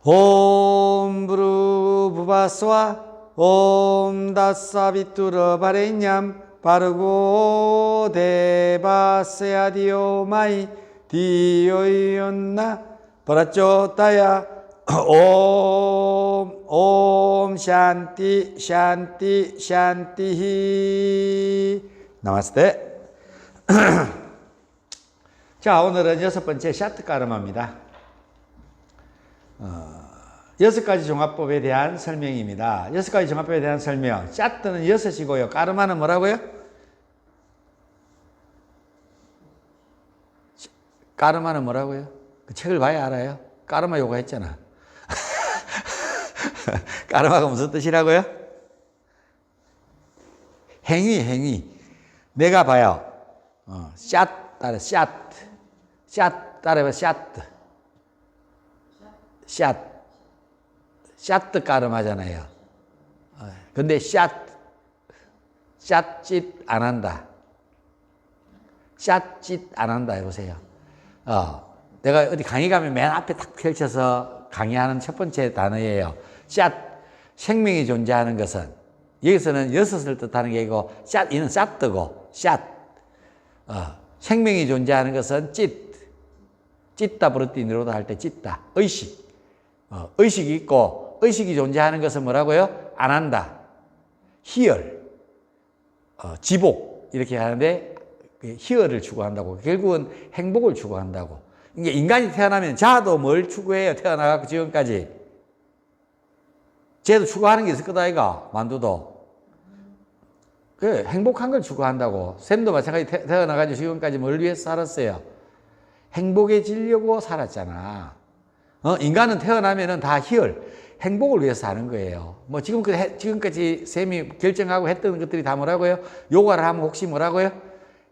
옴 브루 부바스와 옴 다사비투르 바레냠 바르고 데바세아디오 마이 디오이온나 바라쪼따야 옴 샨티 샨티 샨티히 나마스테. 자, 오늘은 6번째 샤트 까르마입니다. 6가지 종합법에 대한 설명입니다. 6가지 종합법에 대한 설명. 샤트는 6이고요. 까르마는 뭐라고요? 까르마는 뭐라고요? 그 책을 봐야 알아요. 까르마 요가 했잖아. 까르마가 무슨 뜻이라고요? 행위. 내가 봐요. 샷 따라 샷 따라봐 샷 까르마잖아요. 근데 샷짓 안 한다. 샷짓 안 한다 해보세요. 내가 어디 강의 가면 맨 앞에 딱 펼쳐서 강의하는 첫 번째 단어예요. 샷, 생명이 존재하는 것은, 여기서는 6을 뜻하는 게 아니고 샷, 이는 샷뜨고 샷. 생명이 존재하는 것은 찢다 부르띠 니로다 할 때 찢다. 의식. 의식이 있고, 의식이 존재하는 것은 뭐라고요? 안 한다. 희열. 지복. 이렇게 하는데, 희열을 추구한다고. 결국은 행복을 추구한다고. 이게 인간이 태어나면 자도 뭘 추구해요? 태어나갖고 지금까지. 쟤도 추구하는 게 있을 거다, 아이가. 만두도. 행복한 걸 추구한다고. 샘도 마찬가지 태어나가지고 지금까지 뭘 위해서 살았어요? 행복해지려고 살았잖아. 인간은 태어나면은 다 희열, 행복을 위해서 사는 거예요. 뭐 지금까지 샘이 결정하고 했던 것들이 다 뭐라고요? 요가를 하면 혹시 뭐라고요?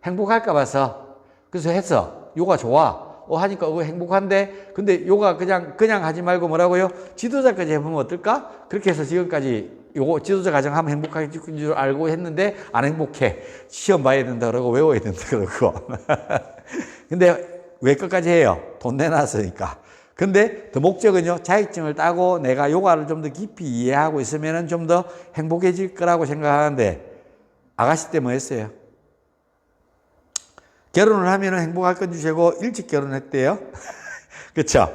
행복할까 봐서. 그래서 했어. 요가 좋아. 하니까 행복한데, 근데 요가 그냥 하지 말고 뭐라고요? 지도자까지 해보면 어떨까? 그렇게 해서 지금까지 요거 지도자 과정 하면 행복할 줄 알고 했는데 안 행복해. 시험 봐야 된다 그러고 외워야 된다 그러고. 근데 왜 끝까지 해요? 돈 내놨으니까. 근데 더 목적은요, 자격증을 따고 내가 요가를 좀 더 깊이 이해하고 있으면 좀 더 행복해질 거라고 생각하는데, 아가씨 때 뭐 했어요? 결혼을 하면 행복할 건 주제고 일찍 결혼했대요. 그렇죠?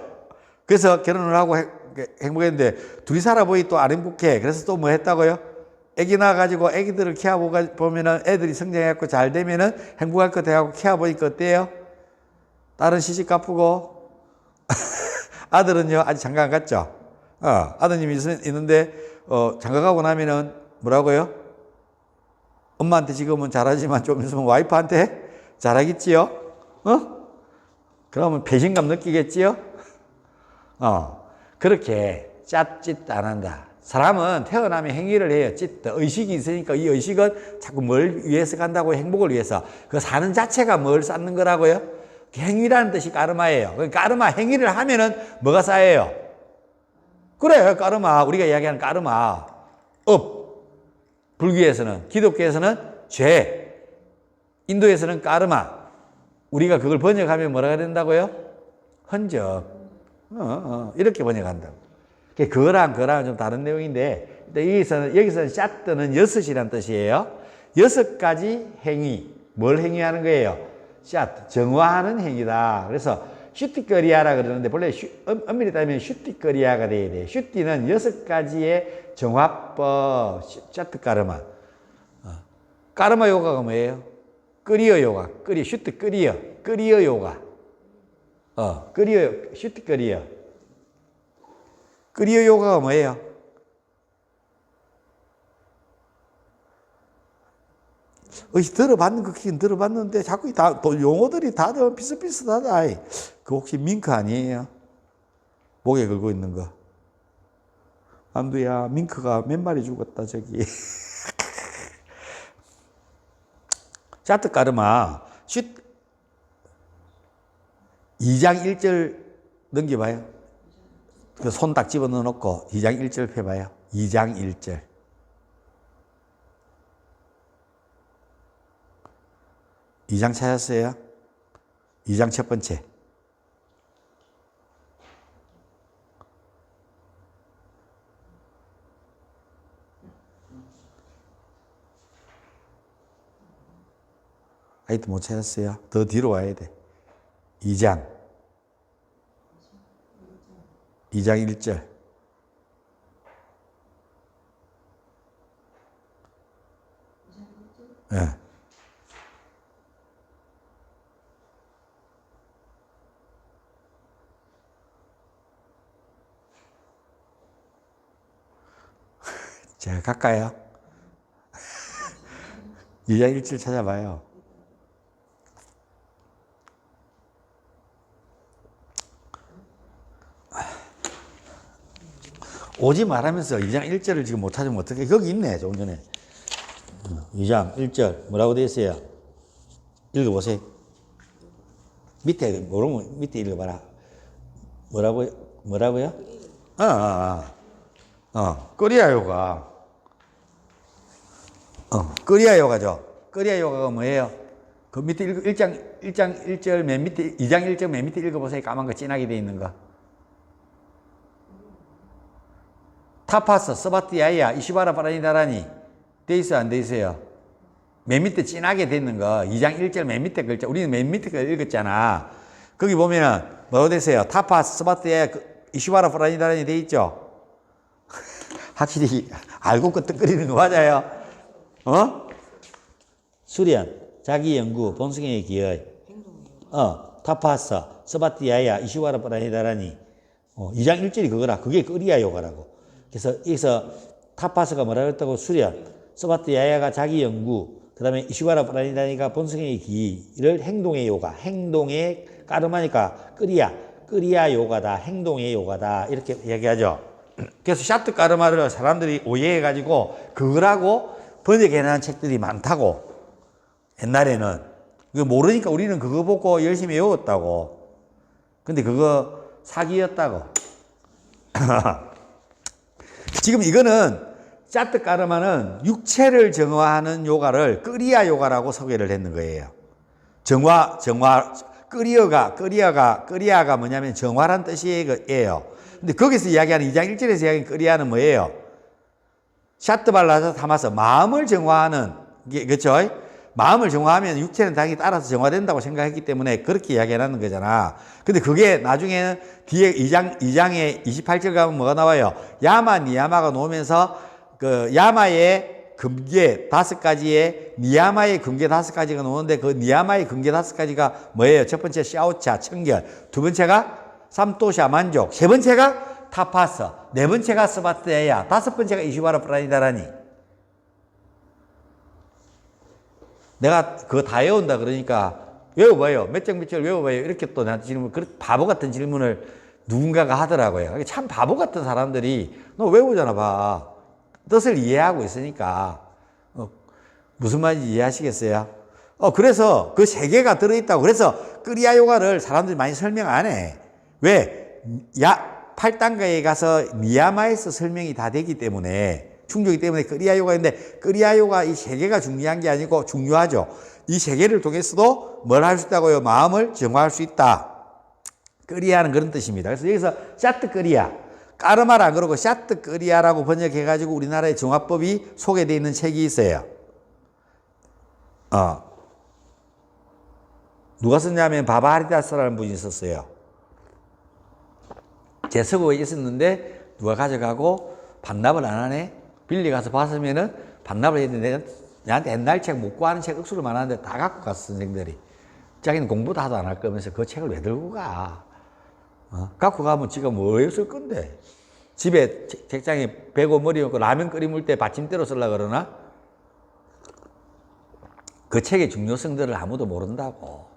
그래서 결혼을 하고 행복했는데 둘이 살아보니 또 안 행복해. 그래서 또 뭐 했다고요? 애기 낳아가지고 애기들을 키워보면은 애들이 성장해갖고 잘 되면은 행복할 것 같아갖고 키워보니까 어때요? 딸은 시집 갚고 아들은요 아직 장가 안 갔죠? 아드님이 있는데 장가 가고 나면은 뭐라고요? 엄마한테 지금은 잘하지만 좀 있으면 와이프한테 잘하겠지요? 그러면 배신감 느끼겠지요? 그렇게 짭짓 안 한다. 사람은 태어나면 행위를 해요. 찢다. 의식이 있으니까 이 의식은 자꾸 뭘 위해서 간다고? 행복을 위해서. 그 사는 자체가 뭘 쌓는 거라고요? 행위라는 뜻이 까르마예요. 까르마, 행위를 하면은 뭐가 쌓여요? 그래, 까르마. 우리가 이야기하는 까르마. 불교에서는, 기독교에서는 죄. 인도에서는 까르마. 우리가 그걸 번역하면 뭐라고 된다고요? 흔적. 이렇게 번역한다고. 그거랑 좀 다른 내용인데, 여기서는 샤트는 6이란 뜻이에요. 6가지 행위. 뭘 행위하는 거예요? 샤트. 정화하는 행위다. 그래서 슈티거리아라 그러는데, 본래 엄밀히 따지면 슈티거리아가 돼야 돼요. 슈티는 6가지의 정화법. 샤트 까르마. 까르마 요가가 뭐예요? 끄리어 요가, 슈트 끄리어 요가. 슈트 끄리어. 끄리어 요가가 뭐예요? 그긴 들어봤는데 자꾸 또 용어들이 다들 비슷비슷하다. 그 혹시 밍크 아니에요? 목에 걸고 있는 거. 안두야, 밍크가 몇 마리 죽었다, 저기. 샤트 까르마, 2장 1절 넘겨봐요. 그 손 딱 집어넣어 놓고 2장 1절 펴봐요. 2장 1절. 2장 찾았어요? 2장 첫 번째. 아이트 못 찾았어요? 더 뒤로 와야 돼. 2장. 2장 1절. 예. 제가 갈까요? 2장 1절 찾아봐요. 오지 말하면서 2장 1절을 지금 못 찾으면 어떻게, 거기 있네, 조금 전에. 2장 1절, 뭐라고 되어 있어요? 읽어보세요. 밑에, 모르면 밑에 읽어봐라. 뭐라고요? 끄리아 요가. 끄리아 요가죠. 끄리아 요가가 뭐예요? 그 밑에 1장 1절 맨 밑에, 2장 1절 맨 밑에 읽어보세요. 까만 거 진하게 되어 있는 거. 타파스, 스바티아이야, 이시바라 바라니다라니. 돼 있어요, 안 돼 있어요? 맨 밑에 진하게 돼 있는 거. 2장 1절 맨 밑에 글자. 우리는 맨 밑에 걸 읽었잖아. 거기 보면은, 뭐라고 돼 있어요? 타파스, 스바티아이야, 이시바라 바라니다라니 돼 있죠? 확실히 알고 끄떡거리는 거 맞아요? 수련, 자기 연구, 본성의 기여. 타파스, 스바티아이야, 이시바라 바라니다라니. 2장 1절이 그거라. 그게 끄리아 요가라고. 그래서 여기서 타파스가 뭐라 그랬다고? 수련, 스바티아야가 자기 연구, 그 다음에 이슈바라 브라니다니가 본성의 기를 행동의 요가, 행동의 까르마니까 끄리아 요가다, 행동의 요가다 이렇게 얘기하죠. 그래서 샤트 까르마를 사람들이 오해해가지고 그거라고 번역해놓은 책들이 많다고. 옛날에는 그거 모르니까 우리는 그거 보고 열심히 외웠다고. 근데 그거 사기였다고. 지금 이거는 샤트 까르마는 육체를 정화하는 요가를 끄리아 요가라고 소개를 했는 거예요. 끄리아가 뭐냐면 정화란 뜻이에요. 근데 거기서 이야기하는 2장 1절에서 이야기하는 끄리아는 뭐예요? 샤트 발라서 담아서 마음을 정화하는 게, 그렇죠? 마음을 정화하면 육체는 당연히 따라서 정화된다고 생각했기 때문에 그렇게 이야기하는 거잖아. 근데 그게 나중에는 뒤에 2장에 28절 가면 뭐가 나와요? 야마, 니야마가 놓으면서 그 야마의 금괴 5가지에 니야마의 금괴 5가지가 나오는데 그 니야마의 금괴 5가지가 뭐예요? 첫 번째 샤오차, 청결. 두 번째가 삼토샤, 만족. 세 번째가 타파스. 네 번째가 스바트에야. 다섯 번째가 이슈바라 프라니다라니. 내가 그거 다 외운다 그러니까 외워봐요. 몇 장 몇 절 외워봐요. 이렇게 또 나한테 질문, 바보 같은 질문을 누군가가 하더라고요. 참 바보 같은 사람들이 너 외우잖아 봐. 뜻을 이해하고 있으니까. 무슨 말인지 이해하시겠어요? 그래서 그 세 개가 들어있다고. 그래서 끄리아 요가를 사람들이 많이 설명 안 해. 왜? 8단가에 가서 니야마에서 설명이 다 되기 때문에 충족이기 때문에 끄리아 요가인데 끄리아 요가 이 세 개가 중요한 게 아니고 중요하죠. 이 세 개를 통해서도 뭘 할 수 있다고요? 마음을 정화할 수 있다. 끄리아는 그런 뜻입니다. 그래서 여기서 샤트 끄리아, 까르마라 안 그러고 샤트 끄리아라고 번역해가지고 우리나라의 정화법이 소개되어 있는 책이 있어요. 누가 썼냐면 바바하리다스라는 분이 있었어요. 제 서구에 있었는데 누가 가져가고 반납을 안 하네? 빌리 가서 봤으면은 반납을 했는데 나한테 옛날 책 못 구하는 책 억수로 많았는데 다 갖고 갔어, 선생들이. 자기는 공부도 하도 안 할 거면서 그 책을 왜 들고 가? 갖고 가면 지가 뭐 했을 건데? 집에 책장에 베고 머리 놓고 라면 끓이 물 때 받침대로 쓰려고 그러나? 그 책의 중요성들을 아무도 모른다고.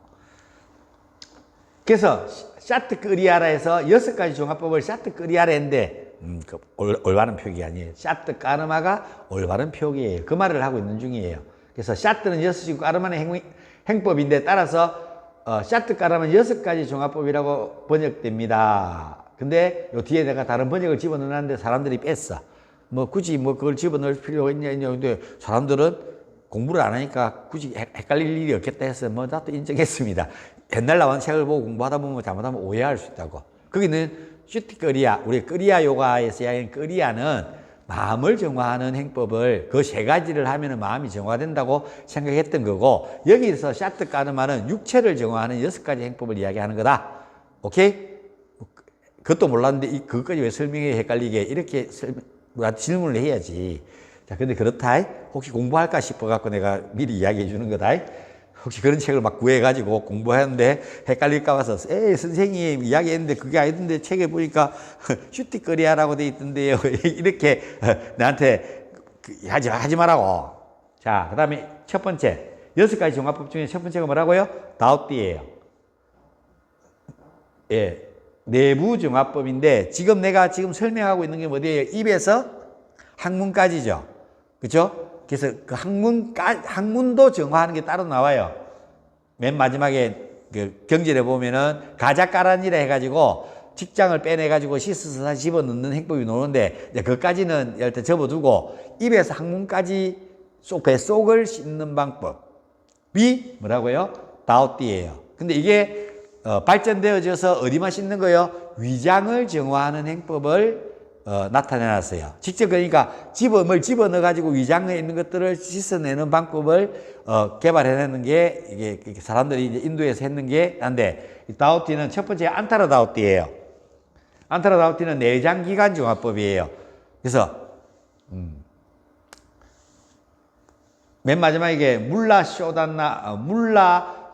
그래서 샤트 끄리아라 해서 6가지 종합법을 샤트 끄리아라 했는데 그 올바른 표기 아니에요. 샤트 까르마가 올바른 표기예요. 그 말을 하고 있는 중이에요. 그래서 샤트는 6이고 까르마는 행법인데 따라서 샤트 까르마는 6가지 종합법이라고 번역됩니다. 근데 요 뒤에 내가 다른 번역을 집어넣었는데 사람들이 뺐어. 뭐 굳이 뭐 그걸 집어넣을 필요가 있냐. 근데 사람들은 공부를 안 하니까 굳이 헷갈릴 일이 없겠다 해서 뭐 나도 인정했습니다. 옛날 나온 책을 보고 공부하다 보면 잘못하면 오해할 수 있다고. 거기는 슈티 끄리아, 우리 끄리아 요가에서 이야기하는 끄리아는 마음을 정화하는 행법을 그 세 가지를 하면은 마음이 정화된다고 생각했던 거고, 여기서 샤트 까르마는 육체를 정화하는 6가지 행법을 이야기하는 거다. 오케이? 그것도 몰랐는데 그것까지 왜 설명해 헷갈리게 이렇게 질문을 해야지. 자, 근데 그렇다. 혹시 공부할까 싶어갖고 내가 미리 이야기해 주는 거다. 혹시 그런 책을 막 구해가지고 공부하는데 헷갈릴까 봐서, 에이, 선생님 이야기했는데 그게 아니던데 책에 보니까 슈티거리아라고 돼 있던데요. 이렇게 나한테 하지 말라고. 자, 그 다음에 첫 번째. 6가지 종합법 중에 첫 번째가 뭐라고요? 다오띠예요. 예. 내부 종합법인데, 지금 내가 설명하고 있는 게 뭐예요? 입에서 학문까지죠. 그죠? 그래서 그 학문도 정화하는 게 따로 나와요. 맨 마지막에 그 경전에 보면은 가자까란이라 해가지고 직장을 빼내가지고 씻어서 다시 집어넣는 행법이 나오는데, 이제 그까지는 일단 접어두고 입에서 학문까지 뱃속을 씻는 방법이 뭐라고요? 다오띠예요. 근데 이게 발전되어져서 어디만 씻는 거예요? 위장을 정화하는 행법을 나타내놨어요. 직접 그러니까 뭘 집어넣어가지고 위장에 있는 것들을 씻어내는 방법을 개발해내는 게 이게 사람들이 이제 인도에서 했는 게 한데, 다오띠는 첫 번째 안타라 다오띠예요. 안타라 다오띠는 내장기관 정화법이에요. 그래서 맨 마지막에 물라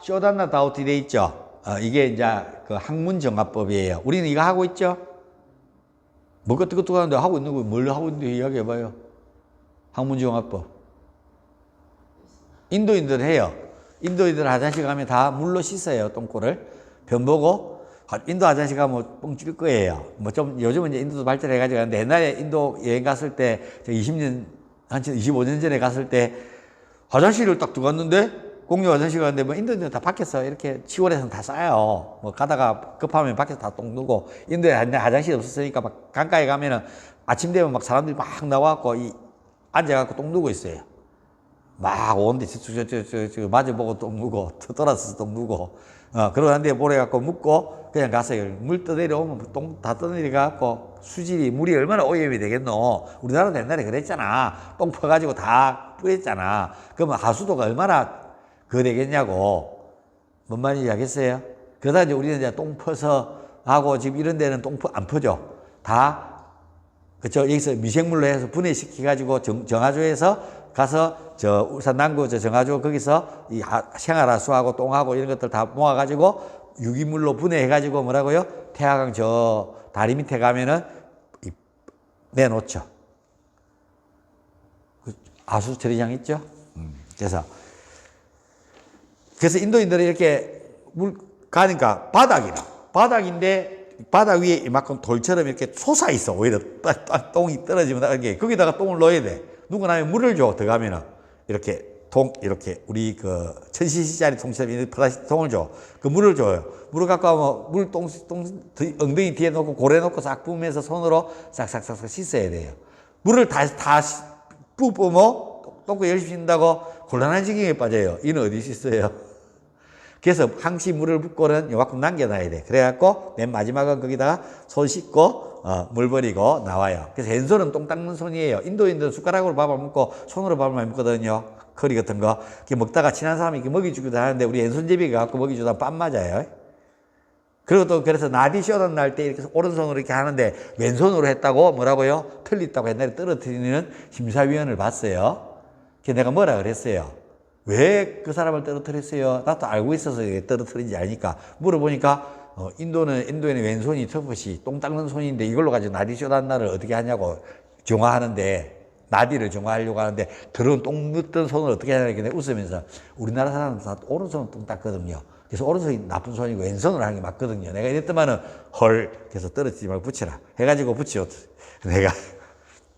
쇼단나 다오띠 돼 있죠. 이게 이제 그 학문 정화법이에요. 우리는 이거 하고 있죠. 뭐 것도 하는데 하고 있는 거 뭘 하고 있는데 이야기해봐요. 학문정화법. 인도인들 해요. 인도인들 화장실 가면 다 물로 씻어요. 똥꼬를. 변보고. 인도 화장실 가면 뻥 찔 거예요. 뭐 좀 요즘은 이제 인도도 발전해가지고 하는데, 옛날에 인도 여행 갔을 때, 20년, 한 25년 전에 갔을 때 화장실을 딱 들어갔는데, 공용 화장실 갔는데 뭐 인도인들은 다 밖에서 이렇게 치원에서 다 싸요. 뭐 가다가 급하면 밖에서 다 똥 누고, 인도에 화장실이 없었으니까 막 강가에 가면은 아침 되면 막 사람들이 막 나와갖고 앉아갖고 똥 누고 있어요. 막 오는데 저 마주보고 똥 누고 돌아서서 똥 누고, 그러고 한 데 모래갖고 묻고 그냥 가서 물 떠내려오면 똥 다 떠내려갖고 물이 얼마나 오염이 되겠노. 우리나라도 옛날에 그랬잖아. 똥 퍼가지고 다 뿌렸잖아. 그러면 하수도가 얼마나 되겠냐고. 뭔 말인지 알겠어요? 그러다 이제 우리는 이제 똥 퍼서 하고, 지금 이런 데는 안 퍼죠. 다, 그쵸? 여기서 미생물로 해서 분해시켜가지고 정화조에서 가서 울산 남구 정화조 거기서 생활하수하고 똥하고 이런 것들 다 모아가지고 유기물로 분해해가지고 뭐라고요? 태화강 다리 밑에 가면은 내놓죠. 하수 처리장 있죠? 그래서 인도인들은 이렇게 물 가니까 바닥인데 바닥 위에 이만큼 돌처럼 이렇게 솟아 있어. 오히려 똥이 떨어지면 이렇게 거기다가 똥을 넣어야 돼. 누구나 물을 줘. 들어가면은 이렇게 이렇게 우리 그 1000cc짜리 통처럼 이렇게 플라스틱 통을 줘. 그 물을 줘요. 물을 갖고 가면 엉덩이 뒤에 놓고 고래 놓고 싹 부으면서 손으로 싹싹싹 씻어야 돼요. 물을 다 뿜으면 똥꼬 열심히 씻는다고 곤란한 지경에 빠져요. 이는 어디 씻어요? 그래서 항시 물을 붓고는 요만큼 남겨놔야 돼. 그래갖고 맨 마지막은 거기다가 손 씻고 물 버리고 나와요. 그래서 왼손은 똥 닦는 손이에요. 인도인들은 숟가락으로 밥을 먹고 손으로 밥을 많이 먹거든요. 커리 같은 거. 먹다가 친한 사람이 이렇게 먹여주기도 하는데, 우리 왼손잡이가 갖고 먹여주다 빰 맞아요. 그리고 또 그래서 나디 쇼단 날 때 이렇게 오른손으로 이렇게 하는데 왼손으로 했다고 뭐라고요? 틀렸다고 옛날에 떨어뜨리는 심사위원을 봤어요. 그래서 내가 뭐라 그랬어요? 왜 그 사람을 떨어뜨렸어요? 나도 알고 있어서 떨어뜨린지 아니까 물어보니까 인도에는 왼손이 터프시 똥 닦는 손인데 이걸로 가지고 나디 쇼단나를 어떻게 하냐고 정화하는데, 나디를 정화하려고 하는데 더러운 똥 묻던 손을 어떻게 하냐고 내가 웃으면서, 우리나라 사람은 다 오른손으로 똥 닦거든요. 그래서 오른손이 나쁜 손이고 왼손으로 하는 게 맞거든요. 내가 이랬더만은 그래서 떨어뜨리지 말고 붙여라 해가지고 붙여. 내가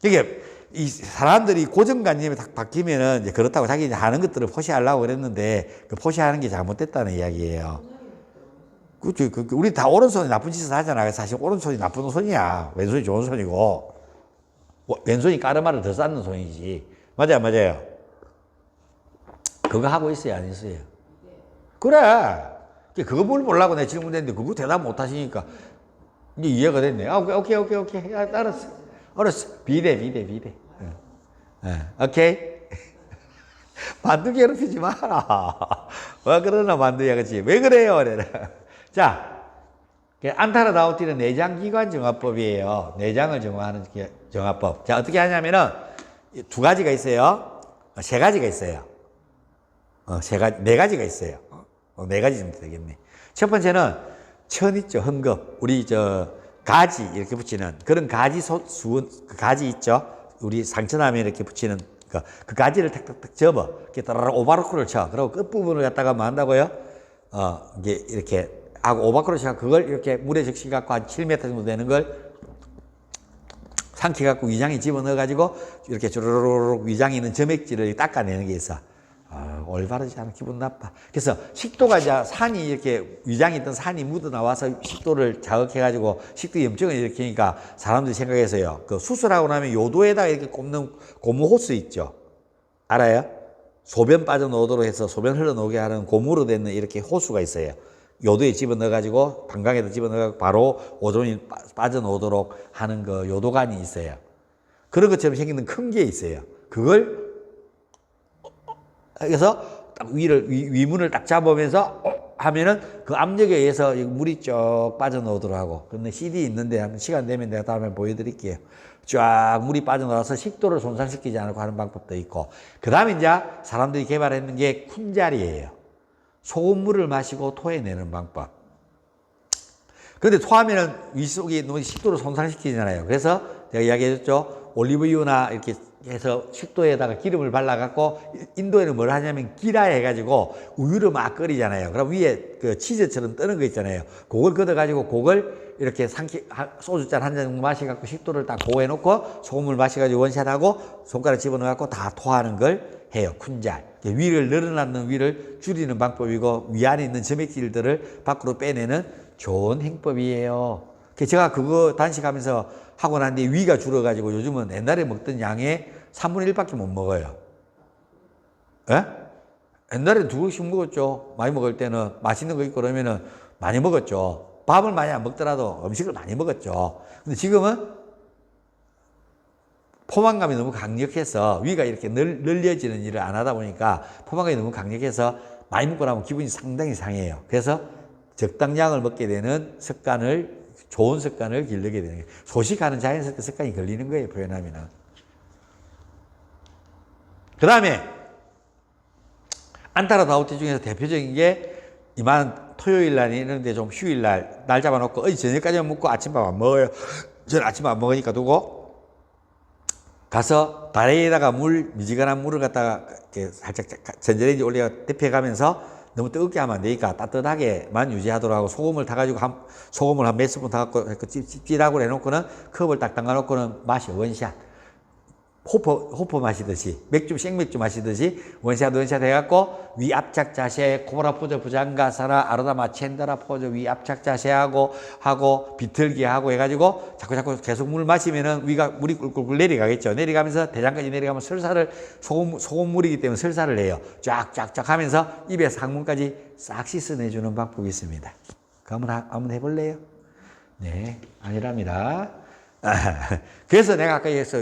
이게 이 사람들이 고정관념이 딱 바뀌면은 이제 그렇다고 자기 하는 것들을 포시하려고 그랬는데, 그 포시하는 게 잘못됐다는 이야기예요. 그렇죠. 우리 다 오른손이 나쁜 짓을 하잖아. 사실 오른손이 나쁜 손이야. 왼손이 좋은 손이고, 왼손이 까르마를 더 쌓는 손이지. 맞아요. 그거 하고 있어요, 안 있어요? 그래. 그거 뭘 보려고 내가 질문했는데 그거 대답 못 하시니까 이제 이해가 됐네. 오케이. 야, 알았어. 알았어. 비대. 오케이? 만두 괴롭히지 마라. 왜 그러나, 만두야, 그치? 왜 그래요? 그래. 자, 안타르다우티는 내장기관 정화법이에요. 내장을 정화하는 정화법. 자, 어떻게 하냐면은, 두 가지가 있어요. 세 가지가 있어요. 네 가지가 있어요. 네 가지 정도 되겠네. 첫 번째는, 천 있죠, 헝겊. 우리, 가지, 이렇게 붙이는, 그런 가지 그 가지 있죠? 우리 상처나면 이렇게 붙이는, 그 가지를 탁탁탁 접어. 이렇게 따라락 오바로크를 쳐. 그리고 끝부분을 갖다가 뭐 한다고요? 이게 이렇게, 하고 오바크로 쳐. 그걸 이렇게 물에 적시갖고 한 7m 정도 되는 걸 삼켜갖고 위장에 집어넣어가지고 이렇게 주르륵 위장에 있는 점액질을 닦아내는 게 있어. 올바르지 않아. 기분 나빠. 그래서 식도가 이제 산이 이렇게 위장에 있던 산이 묻어나와서 식도를 자극해가지고 식도 염증을 일으키니까 사람들이 생각해서요. 그 수술하고 나면 요도에다가 이렇게 꼽는 고무 호스 있죠. 알아요? 소변 빠져나오도록 해서 소변 흘러나오게 하는 고무로 된 이렇게 호수가 있어요. 요도에 집어넣어가지고 방광에다 집어넣어가지고 바로 오존이 빠져나오도록 하는 그 요도관이 있어요. 그런 것처럼 생기는 큰 게 있어요. 그걸 그래서 딱 위문을 딱 잡으면서 하면은 그 압력에 의해서 물이 쭉 빠져나오도록 하고. 근데 CD 있는데 한번 시간 되면 내가 다음에 보여드릴게요. 쫙 물이 빠져나와서 식도를 손상시키지 않고 하는 방법도 있고. 그 다음에 이제 사람들이 개발했는 게 쿤자리예요. 소금물을 마시고 토해내는 방법. 그런데 토하면은 윗속이 너무 식도를 손상시키잖아요. 그래서 제가 이야기해줬죠. 올리브유나 이렇게 해서 식도에다가 기름을 발라갖고 인도에는 뭘 하냐면 기라 해가지고 우유를 막 끓이잖아요. 그럼 위에 그 치즈처럼 뜨는 거 있잖아요. 그걸 걷어가지고 그걸 이렇게 소주잔 한 잔 정도 마셔갖고 식도를 딱 보호해놓고 소금을 마셔가지고 원샷하고 손가락 집어넣어갖고 다 토하는 걸 해요. 쿤잘. 위를 늘어났는 위를 줄이는 방법이고 위 안에 있는 점액질들을 밖으로 빼내는 좋은 행법이에요. 제가 그거 단식하면서 하고 난 뒤에 위가 줄어가지고 요즘은 옛날에 먹던 양의 3분의 1밖에 못 먹어요. 예? 옛날에 두 그릇씩 먹었죠. 많이 먹을 때는 맛있는 거 있고 그러면은 많이 먹었죠. 밥을 많이 안 먹더라도 음식을 많이 먹었죠. 근데 지금은 포만감이 너무 강력해서 위가 이렇게 늘려지는 일을 안 하다 보니까 포만감이 너무 강력해서 많이 먹고 나면 기분이 상당히 상해요. 그래서 적당량을 먹게 되는 좋은 습관을 기르게 되는 거예요. 소식하는 자연스럽게 습관이 걸리는 거예요, 표현하면은. 그 다음에, 안타르다우티 중에서 대표적인 게, 이만 토요일 날 이런데 좀 휴일 날 잡아놓고, 저녁까지만 먹고 아침밥 안 먹어요. 저는 아침밥 안 먹으니까 두고, 가서 다리에다가 미지근한 물을 갖다가 이렇게 살짝 전자레인지 올려 데펴가면서 너무 뜨겁게 하면 안 되니까 따뜻하게만 유지하도록 하고 소금을 타가지고 소금을 한 몇 스푼 타갖고 찌라고 해놓고는 컵을 딱 담가놓고는 맛이 원샷. 호퍼 마시듯이 생맥주 마시듯이 원샷 해갖고 위 압착 자세 코브라 포즈 부장가사라 아로다마 첸다라 포즈 위 압착 자세하고 비틀기 하고 해가지고 자꾸 계속 물 마시면은 물이 꿀꿀 내려가겠죠. 내려가면서 대장까지 내려가면 소금물이기 때문에 설사를 해요. 쫙쫙쫙 하면서 입에서 항문까지 싹 씻어내주는 방법이 있습니다. 그거 한번 해볼래요? 네, 아니랍니다. 그래서 내가 아까 얘기했어.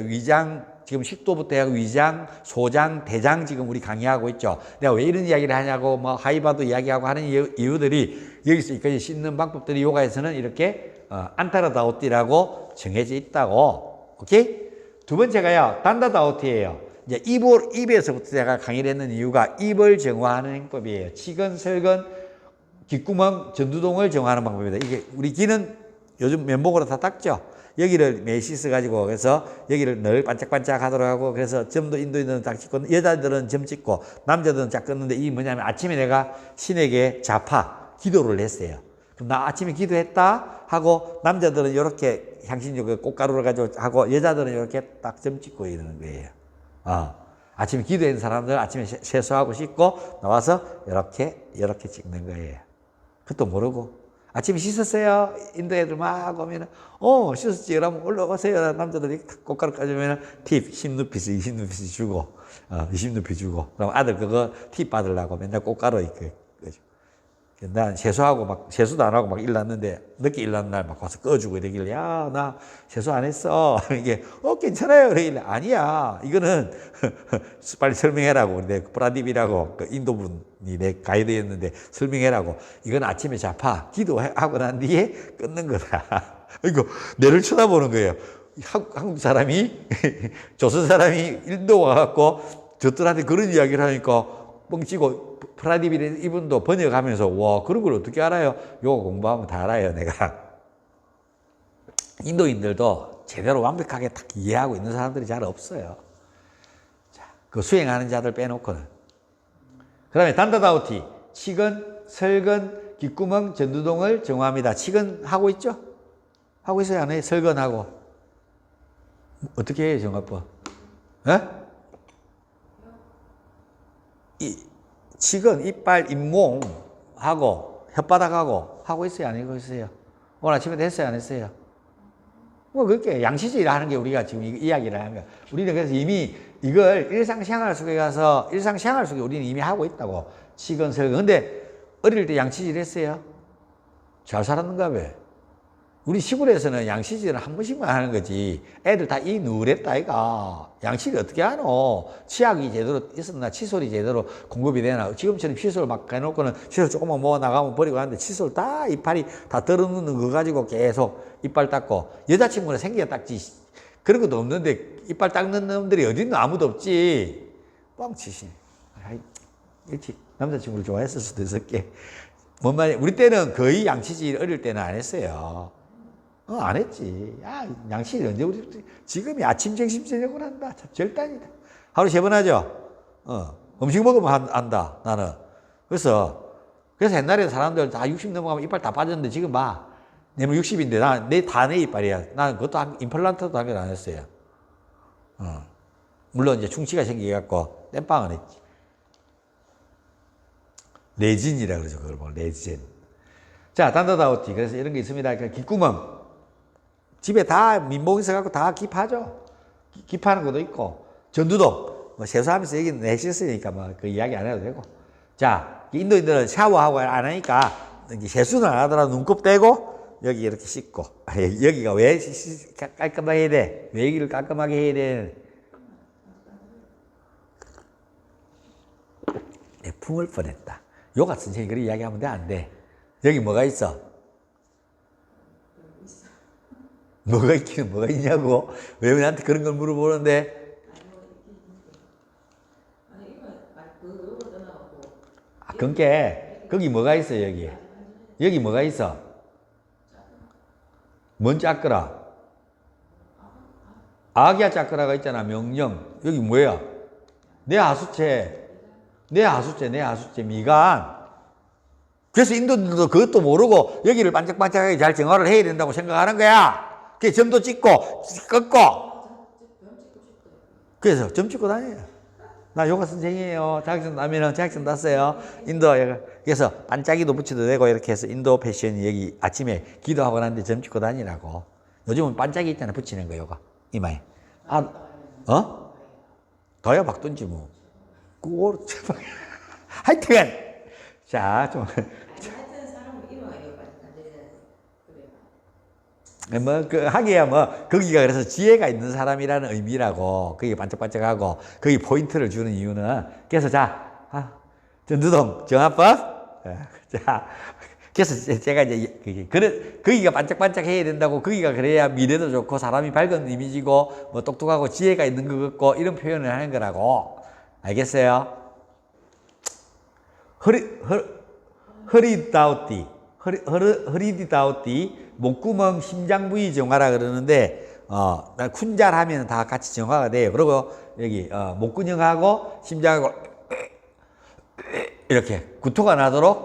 지금 식도부터 해서 위장, 소장, 대장 지금 우리 강의하고 있죠. 내가 왜 이런 이야기를 하냐고 하이바도 이야기하고 하는 이유들이 여기서 여기까지 씻는 방법들이 요가에서는 이렇게 안타르다우티라고 정해져 있다고. 오케이? 두 번째가요. 단다다우티예요. 이제 입에서부터 제가 강의를 했는 이유가 입을 정화하는 행법이에요. 치근, 설근, 귓구멍, 전두동을 정화하는 방법입니다. 이게 우리 귀는 요즘 면봉으로 다 닦죠. 여기를 매일 씻어가지고, 그래서 여기를 늘 반짝반짝 하도록 하고, 그래서 점도 인도인들은 딱 찍고, 여자들은 점 찍고, 남자들은 짝 끊는데, 이게 뭐냐면 아침에 내가 신에게 기도를 했어요. 그럼 나 아침에 기도했다 하고, 남자들은 이렇게 향신료 꽃가루를 가지고 하고, 여자들은 이렇게 딱 점 찍고 이러는 거예요. 아침에 기도한 사람들은 아침에 세수하고 씻고, 나와서 이렇게 찍는 거예요. 그것도 모르고. 아침에 씻었어요. 인도 애들 막 오면은, 씻었지. 그러면 올라오세요. 남자들이 꽃가루 까주면은 팁 10루피스, 20루피스 주고, 20루피 주고. 그럼 아들 그거 팁 받으려고 맨날 꽃가루 이렇게. 난 세수하고 막, 세수도 안 하고 막 일났는데, 늦게 일났는 날 막 와서 꺼주고 이러길래, 야, 나 세수 안 했어. 이게, 괜찮아요. 그러길래, 아니야. 이거는, 빨리 설명해라고. 내 프라딥이라고, 그 인도분이 내 가이드였는데, 설명해라고. 이건 아침에 자파, 기도하고 난 뒤에 끊는 거다. 이거, 내를 쳐다보는 거예요. 한국 사람이, 조선 사람이 인도 와갖고, 저들한테 그런 이야기를 하니까, 뻥치고 프라디비 이분도 번역하면서 와 그런 걸 어떻게 알아요? 요거 공부하면 다 알아요 내가. 인도인들도 제대로 완벽하게 딱 이해하고 있는 사람들이 잘 없어요. 자, 그 수행하는 자들 빼놓고는. 그 다음에 단다다우티 치근, 설근, 귓구멍, 전두동을 정화합니다. 치근 하고 있죠? 하고 있어요 안 해요? 설근하고 어떻게 해요 정화법? 치근, 이빨, 잇몸하고 혓바닥하고 하고 있어요? 안 하고 있어요? 오늘 아침에 했어요? 안 했어요? 뭐 그렇게 양치질 하는 게 우리가 지금 이야기를 하는 거야. 우리는 그래서 이미 이걸 일상생활 속에 가서 일상생활 속에 우리는 이미 하고 있다고. 치근, 설근. 근데 어릴 때 양치질 했어요? 잘 살았는가 봐. 우리 시골에서는 양치질은 한 번씩만 하는 거지. 애들 다 이 누랬다, 아이가. 양치를 어떻게 하노? 치약이 제대로 있었나? 칫솔이 제대로 공급이 되나? 지금처럼 칫솔 막 해놓고는 칫솔 조금만 모아 나가면 버리고 하는데 칫솔 다 이빨이 다 들어눕는 거 가지고 계속 이빨 닦고. 여자친구는 생기가 닦지. 그런 것도 없는데 이빨 닦는 놈들이 어디 있노? 아무도 없지. 뻥치시. 일찍 남자친구를 좋아했을 수도 있었게. 뭔 말이야? 우리 때는 거의 양치질 어릴 때는 안 했어요. 안 했지. 양치질 언제 우리 지금이 아침, 점심, 저녁을 한다. 참 절단이다. 하루 3번 하죠. 음식 먹으면 한다. 나는. 그래서 옛날에 사람들 다 60 넘어가면 이빨 다 빠졌는데 지금 봐. 내면 60인데 내 이빨이야. 나는 그것도 임플란트도 한 번 안 했어요. 물론 이제 충치가 생겨갖고 땜빵은 했지. 레진이라 그러죠. 그걸 뭐 레진. 자, 단다다우티. 그래서 이런 게 있습니다. 그러니까 귓구멍. 집에 다 민봉 있어갖고 다 깁하죠. 깁하는 것도 있고. 전두동. 뭐 세수하면서 얘기는 내셨으니까 뭐 그 이야기 안 해도 되고. 자, 인도인들은 샤워하고 안 하니까 세수는 안 하더라도 눈곱 떼고 여기 이렇게 씻고. 여기가 왜 깔끔하게 해야 돼? 왜 여기를 깔끔하게 해야 돼? 내 품을 뻔했다. 요가 선생님이 그런 이야기하면 돼? 안 돼? 여기 뭐가 있어? 뭐가 있기는 뭐가 있냐고? 왜 나한테 그런 걸 물어보는데? 그러니까 거기 뭐가 있어 여기? 여기 뭐가 있어? 뭔 짜끄라? 아기야 짜끄라가 있잖아. 명령. 여기 뭐야? 내 하수체, 미간. 그래서 인도인들도 그것도 모르고 여기를 반짝반짝하게 잘 정화를 해야 된다고 생각하는 거야. 그 점도 찍고 꺾고. 그래서 점 찍고 다녀요. 나 요가 선생이에요. 자격증 나면은 자격증 땄어요. 인도. 그래서 반짝이도 붙여도 되고 이렇게 해서 인도 패션이 여기 아침에 기도하고 났는데 점 찍고 다니라고. 요즘은 반짝이 있잖아. 붙이는 거 요가 이마에. 더야 박던지 뭐. 그거 하여튼 자 좀. 하기야 거기가 그래서 지혜가 있는 사람이라는 의미라고, 거기 반짝반짝하고, 거기 포인트를 주는 이유는, 그래서 전두동 정화법, 그래서 제가 이제, 거기가 반짝반짝 해야 된다고, 거기가 그래야 미래도 좋고, 사람이 밝은 이미지고, 뭐 똑똑하고 지혜가 있는 것 같고, 이런 표현을 하는 거라고. 알겠어요? 허리디다우티, 목구멍 심장 부위 정화라 그러는데, 쿤잘 하면 다 같이 정화가 돼요. 그리고 여기, 목근형하고 심장하고, 이렇게 구토가 나도록,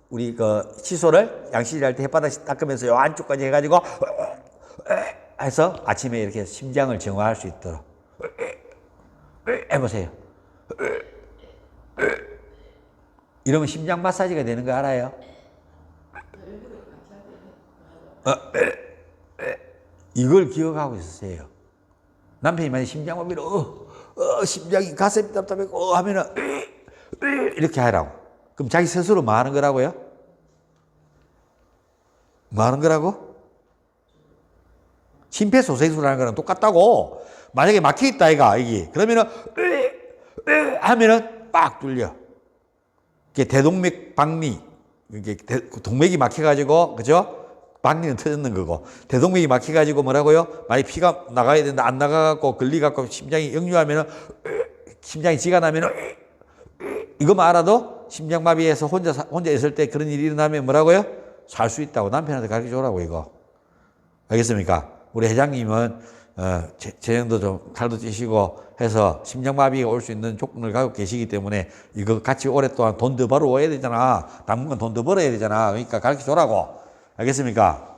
우리 칫솔을 양치질 할 때 혓바닥 닦으면서 요 안쪽까지 해가지고, 해서 아침에 이렇게 심장을 정화할 수 있도록. 해보세요. 이러면 심장 마사지가 되는 거 알아요? 이걸 기억하고 있으세요. 남편이 만약 심장마비로 심장이 가슴이 답답하고 하면은 이렇게 하라고. 그럼 자기 스스로 뭐 하는 거라고요? 뭐 하는 거라고? 심폐소생술하는 거랑 똑같다고. 만약에 막혀있다, 아이가, 이게. 그러면은, 하면은 빡 뚫려. 이게 대동맥 박리. 이게 동맥이 막혀가지고, 그죠? 박리는 터졌는 거고. 대동맥이 막혀가지고 뭐라고요? 만약 피가 나가야 되는데 안 나가갖고 걸리갖고 심장이 역류하면은, 심장이 지가 나면은, 이거만 알아도 심장마비에서 혼자 있을 때 그런 일이 일어나면 뭐라고요? 살 수 있다고 남편한테 가르쳐 주라고, 이거. 알겠습니까? 우리 회장님은, 재정도 좀 살도 찌시고 해서 심장마비가 올 수 있는 조건을 갖고 계시기 때문에 이거 같이 오랫동안 돈 더 벌어와야 되잖아. 당분간 돈 더 벌어야 되잖아. 그러니까 가르쳐 주라고. 알겠습니까?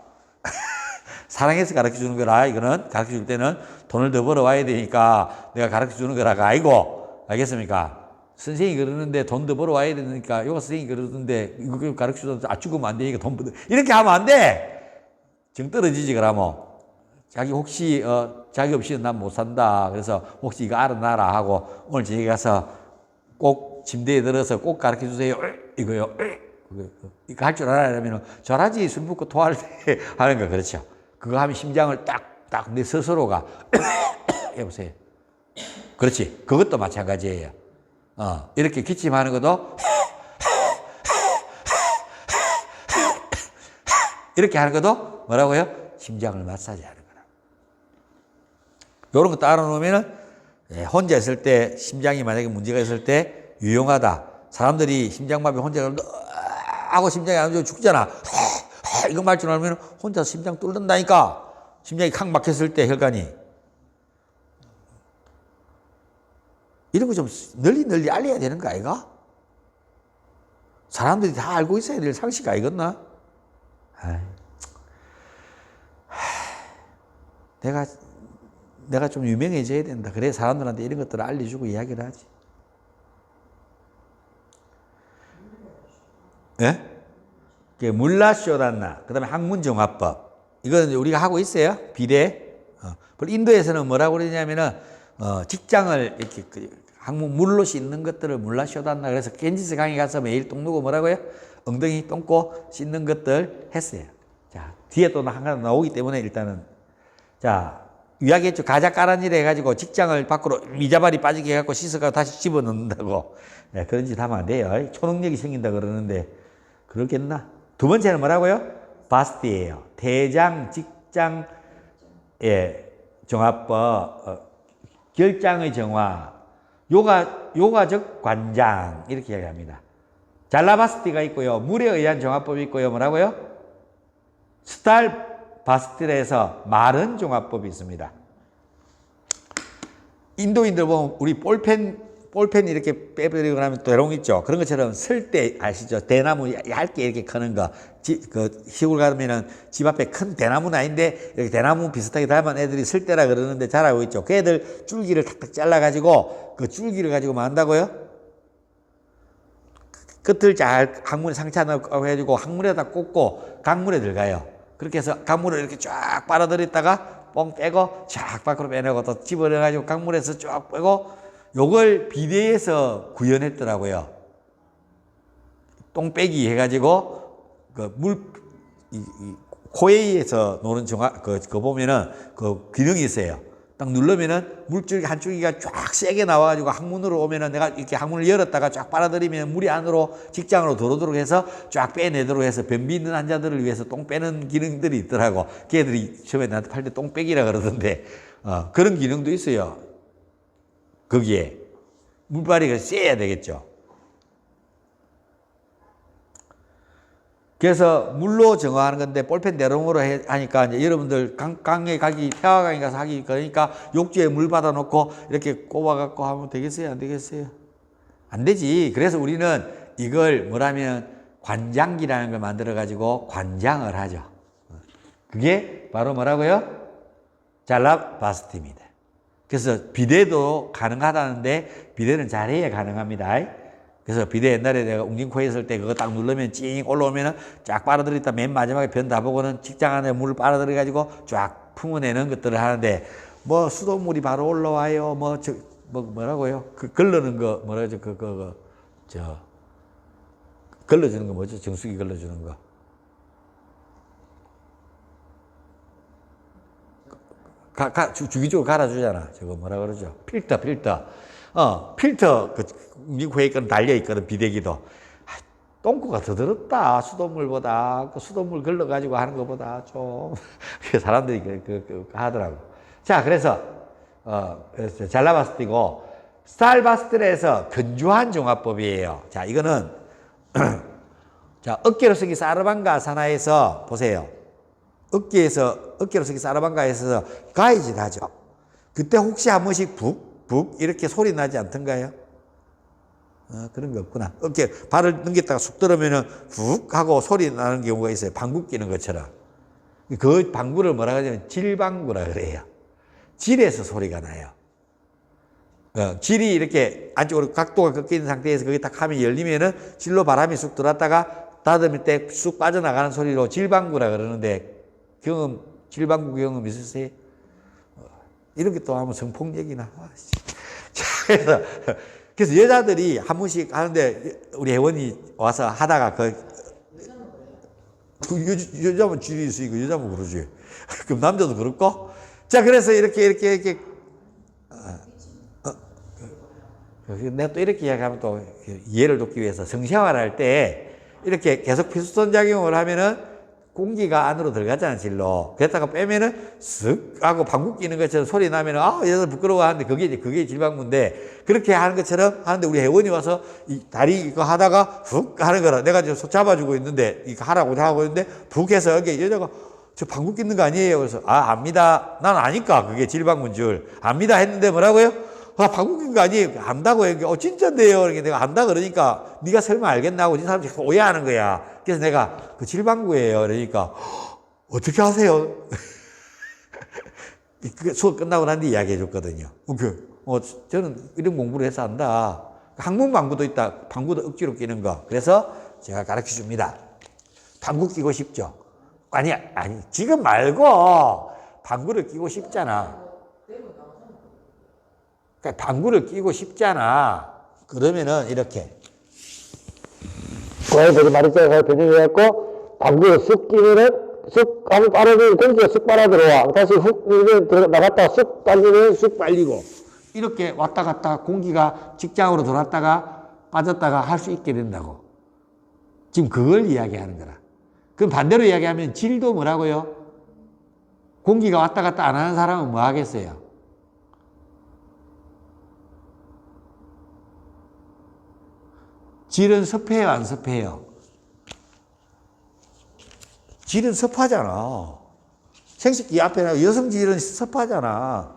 사랑해서 가르쳐 주는 거라. 이거는 가르쳐 줄 때는 돈을 더 벌어와야 되니까 내가 가르쳐 주는 거라가 아니고. 알겠습니까? 선생님이 그러는데 돈 더 벌어와야 되니까 요가 선생님이 그러는데 이거 가르쳐 줘도 죽으면 안 되니까 돈 벌어. 이렇게 하면 안 돼. 정 떨어지지 그러면. 자기 혹시 자기 없이는 난 못 산다. 그래서 혹시 이거 알아놔라 하고 오늘 저기 가서 꼭 침대에 들어서 꼭 가르쳐 주세요. 이거요. 이거 할 줄 알아야면 잘하지. 술 먹고 토할 때 하는 거 그렇죠. 그거 하면 심장을 딱딱 내 스스로가 해보세요. 그렇지. 그것도 마찬가지예요. 이렇게 기침하는 것도 이렇게 하는 것도 뭐라고요? 심장을 마사지하는 거라. 이런 거 따라 놓으면은 혼자 있을 때 심장이 만약에 문제가 있을 때 유용하다. 사람들이 심장마비 혼자 하고 심장이 안 좋아 죽잖아. 이거 말 줄 알면 혼자 심장 뚫는다니까. 심장이 칵 막혔을 때 혈관이. 이런 거 좀 널리 알려야 되는 거 아이가? 사람들이 다 알고 있어야 될 상식 아니겠나? 내가 좀 유명해져야 된다. 그래 사람들한테 이런 것들을 알려주고 이야기를 하지. 예? 물라쇼단나. 그 다음에 학문정화법. 이건 우리가 하고 있어요. 비례. 인도에서는 뭐라고 그러냐면은, 직장을 이렇게, 학문 물로 씻는 것들을 물라쇼단나. 그래서 겐지스 강에 가서 매일 똥 누고 뭐라고요? 엉덩이 똥꼬 씻는 것들 했어요. 자, 뒤에 또 하나 나오기 때문에 일단은. 자, 이야기했죠. 가자 까란일 해가지고 직장을 밖으로 미자발이 빠지게 해갖고 씻어가 다시 집어넣는다고. 네, 그런 짓 하면 안 돼요. 초능력이 생긴다 그러는데, 그렇겠나? 두 번째는 뭐라고요? 바스티예요. 대장, 직장, 정화법, 결장의 정화, 요가적 관장, 이렇게 이야기합니다. 잘라바스티가 있고요. 물에 의한 정화법이 있고요. 뭐라고요? 스탈 바스티에서 마른 정화법이 있습니다. 인도인들 보면 우리 볼펜 이렇게 빼버리고 나면 대롱 있죠. 그런 것처럼 쓸 때 아시죠? 대나무 얇게 이렇게 크는 거. 시골 가면은 집 앞에 큰 대나무는 아닌데 이렇게 대나무 비슷하게 닮은 애들이 쓸 때라 그러는데 잘 알고 있죠. 그 애들 줄기를 탁탁 잘라가지고 그 줄기를 가지고 뭐 한다고요? 끝을 잘 항문에 상처 넣고 해가지고 항문에다 꽂고 강물에 들어가요. 그렇게 해서 강물을 이렇게 쫙 빨아들였다가 뻥 빼고 쫙 밖으로 빼내고 또 집어넣어가지고 강물에서 쫙 빼고 요걸 비대에서 구현했더라고요. 똥빼기 해가지고 코에이에서 노는 그거 보면은 그 기능이 있어요. 딱 누르면은 물줄기 한 줄기가 쫙 세게 나와가지고 항문으로 오면은 내가 이렇게 항문을 열었다가 쫙 빨아들이면 물이 안으로 직장으로 들어오도록 해서 쫙 빼내도록 해서 변비 있는 환자들을 위해서 똥 빼는 기능들이 있더라고. 걔들이 처음에 나한테 팔 때 똥 빼기라 그러던데, 그런 기능도 있어요. 거기에. 물빨이가 세야 되겠죠. 그래서 물로 정화하는 건데 볼펜 대롱으로 하니까 이제 여러분들 강에 태화강에 가서 하기 그러니까 욕조에 물 받아놓고 이렇게 꼽아갖고 하면 되겠어요? 안 되겠어요? 안 되지. 그래서 우리는 이걸 뭐라면 관장기라는 걸 만들어가지고 관장을 하죠. 그게 바로 뭐라고요? 잘라바스티입니다. 그래서 비대도 가능하다는데 비대는 잘해야 가능합니다. 그래서 비대 옛날에 내가 웅진코에 있을 때 그거 딱 누르면 찡 올라오면은 쫙 빨아들였다 맨 마지막에 변 다 보고는 직장 안에 물을 빨아들여가지고 쫙 품어내는 것들을 하는데 뭐 수돗물이 바로 올라와요. 뭐라고요? 그 걸르는 거 뭐라죠? 걸러주는 거 뭐죠? 정수기 걸러주는 거. 주기적으로 갈아주잖아. 저거 뭐라 그러죠? 필터. 필터, 미국 회의권 달려있거든, 비대기도. 똥꼬가 더 더럽다, 수돗물보다. 수돗물 걸러가지고 하는 것보다 좀. 사람들이 하더라고. 자, 그래서 잘라바스티고, 스타일바스텔에서 건조한 종합법이에요. 자, 이거는, 자, 어깨로 쓰기 사르방가 산하에서, 보세요. 어깨로 쓰기 사르방가에서 가이질 하죠. 그때 혹시 한 번씩 북 이렇게 소리 나지 않던가요? 그런 거 없구나. 어깨 발을 넘겼다가 쑥 들으면은 훅 하고 소리 나는 경우가 있어요. 방구 끼는 것처럼. 그 방구를 뭐라 하냐면 질방구라 그래요. 질에서 소리가 나요. 질이 이렇게 안쪽으로 각도가 꺾인 상태에서 거기 딱 하면 열리면은 질로 바람이 쑥 들어왔다가 닫으면 때 쑥 빠져나가는 소리로 질방구라 그러는데 질방구 경험 있으세요? 이런 게 또 하면 성폭력이나. 자, 그래서 여자들이 한 번씩 하는데 우리 회원이 와서 하다가 여자만 질이 있으니까 여자만 그러지. 그럼 남자도 그럴까? 자, 그래서 이렇게 내가 또 이렇게 이야기하면 또 이해를 돕기 위해서 성생활 할 때 이렇게 계속 필수선 작용을 하면은 공기가 안으로 들어가잖아, 질로. 그랬다가 빼면은 쓱 하고 방구 끼는 것처럼 소리 나면은 여자들 부끄러워 하는데 그게 질방구인데 그렇게 하는 것처럼 하는데 우리 회원이 와서 이 다리 이거 하다가 훅 하는 거라. 내가 지금 잡아주고 있는데 이거 하라고 하고 있는데 훅 해서 여기 여자가 저 방구 끼는 거 아니에요? 그래서 압니다. 난 아니까 그게 질방구인 줄. 압니다 했는데 뭐라고요? 방구 낀 거 아니에요? 안다고. 진짜인데요. 그러니까 내가 안다 그러니까 네가 설마 알겠나 하고 이 사람이 오해하는 거야. 그래서 내가 그 질방구예요. 그러니까 어떻게 하세요? 수업 끝나고 난 뒤 이야기해 줬거든요. 저는 이런 공부를 해서 안다. 항문 방구도 있다. 방구도 억지로 끼는 거. 그래서 제가 가르쳐 줍니다. 방구 끼고 싶죠? 아니 지금 말고 방구를 끼고 싶잖아. 그러니까 방구를 끼고 싶잖아. 그러면은 이렇게 거기 말했잖아요. 변형해갖고 방구를 쑥 끼면은 쑥 하면 빠르면 공기가 쑥 빨아 들어와. 다시 훅 나갔다가 쑥 빨리면 쑥 빨리고. 이렇게 왔다 갔다 공기가 직장으로 돌았다가 빠졌다가 할 수 있게 된다고. 지금 그걸 이야기하는 거라. 그럼 반대로 이야기하면 질도 뭐라고요? 공기가 왔다 갔다 안 하는 사람은 뭐 하겠어요? 질은 습해요, 안 습해요? 질은 습하잖아. 생식기 앞에 여성 질은 습하잖아.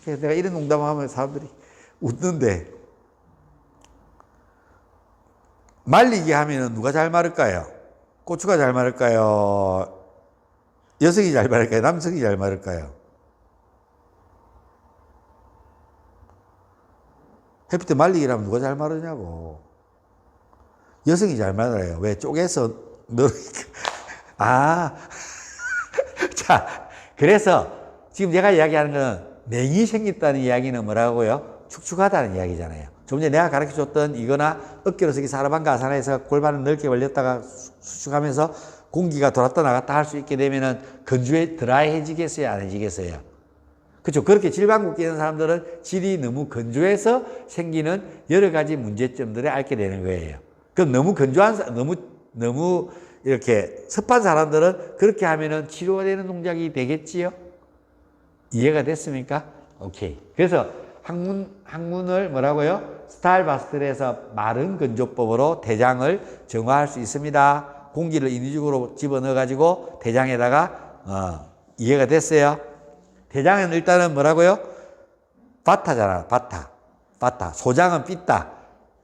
그래서 내가 이런 농담하면 사람들이 웃는데 말리기 하면은 누가 잘 마를까요? 고추가 잘 마를까요? 여성이 잘 마를까요? 남성이 잘 마를까요? 햇빛에 말리기라면 누가 잘 마르냐고. 여성이 잘 말아요. 왜? 쪼개서 자, 그래서 지금 제가 이야기하는 건 냉이 생겼다는 이야기는 뭐라고요? 축축하다는 이야기잖아요. 좀 전에 내가 가르쳐 줬던 이거나 어깨로 쓰기 사르방가 아사나에서 골반을 넓게 벌렸다가 수축하면서 공기가 돌았다 나갔다 할 수 있게 되면은 드라이해지겠어요? 안 해지겠어요? 그렇죠. 그렇게 질방구 끼는 사람들은 질이 너무 건조해서 생기는 여러 가지 문제점들을 앓게 되는 거예요. 그럼 너무 이렇게 습한 사람들은 그렇게 하면은 치료가 되는 동작이 되겠지요? 이해가 됐습니까? 오케이. 그래서 학문을 뭐라고요? 스타일바스텔에서 마른 건조법으로 대장을 정화할 수 있습니다. 공기를 인위적으로 집어넣어가지고 대장에다가, 이해가 됐어요? 대장은 일단은 뭐라고요? 바타잖아, 바타. 소장은 삐따.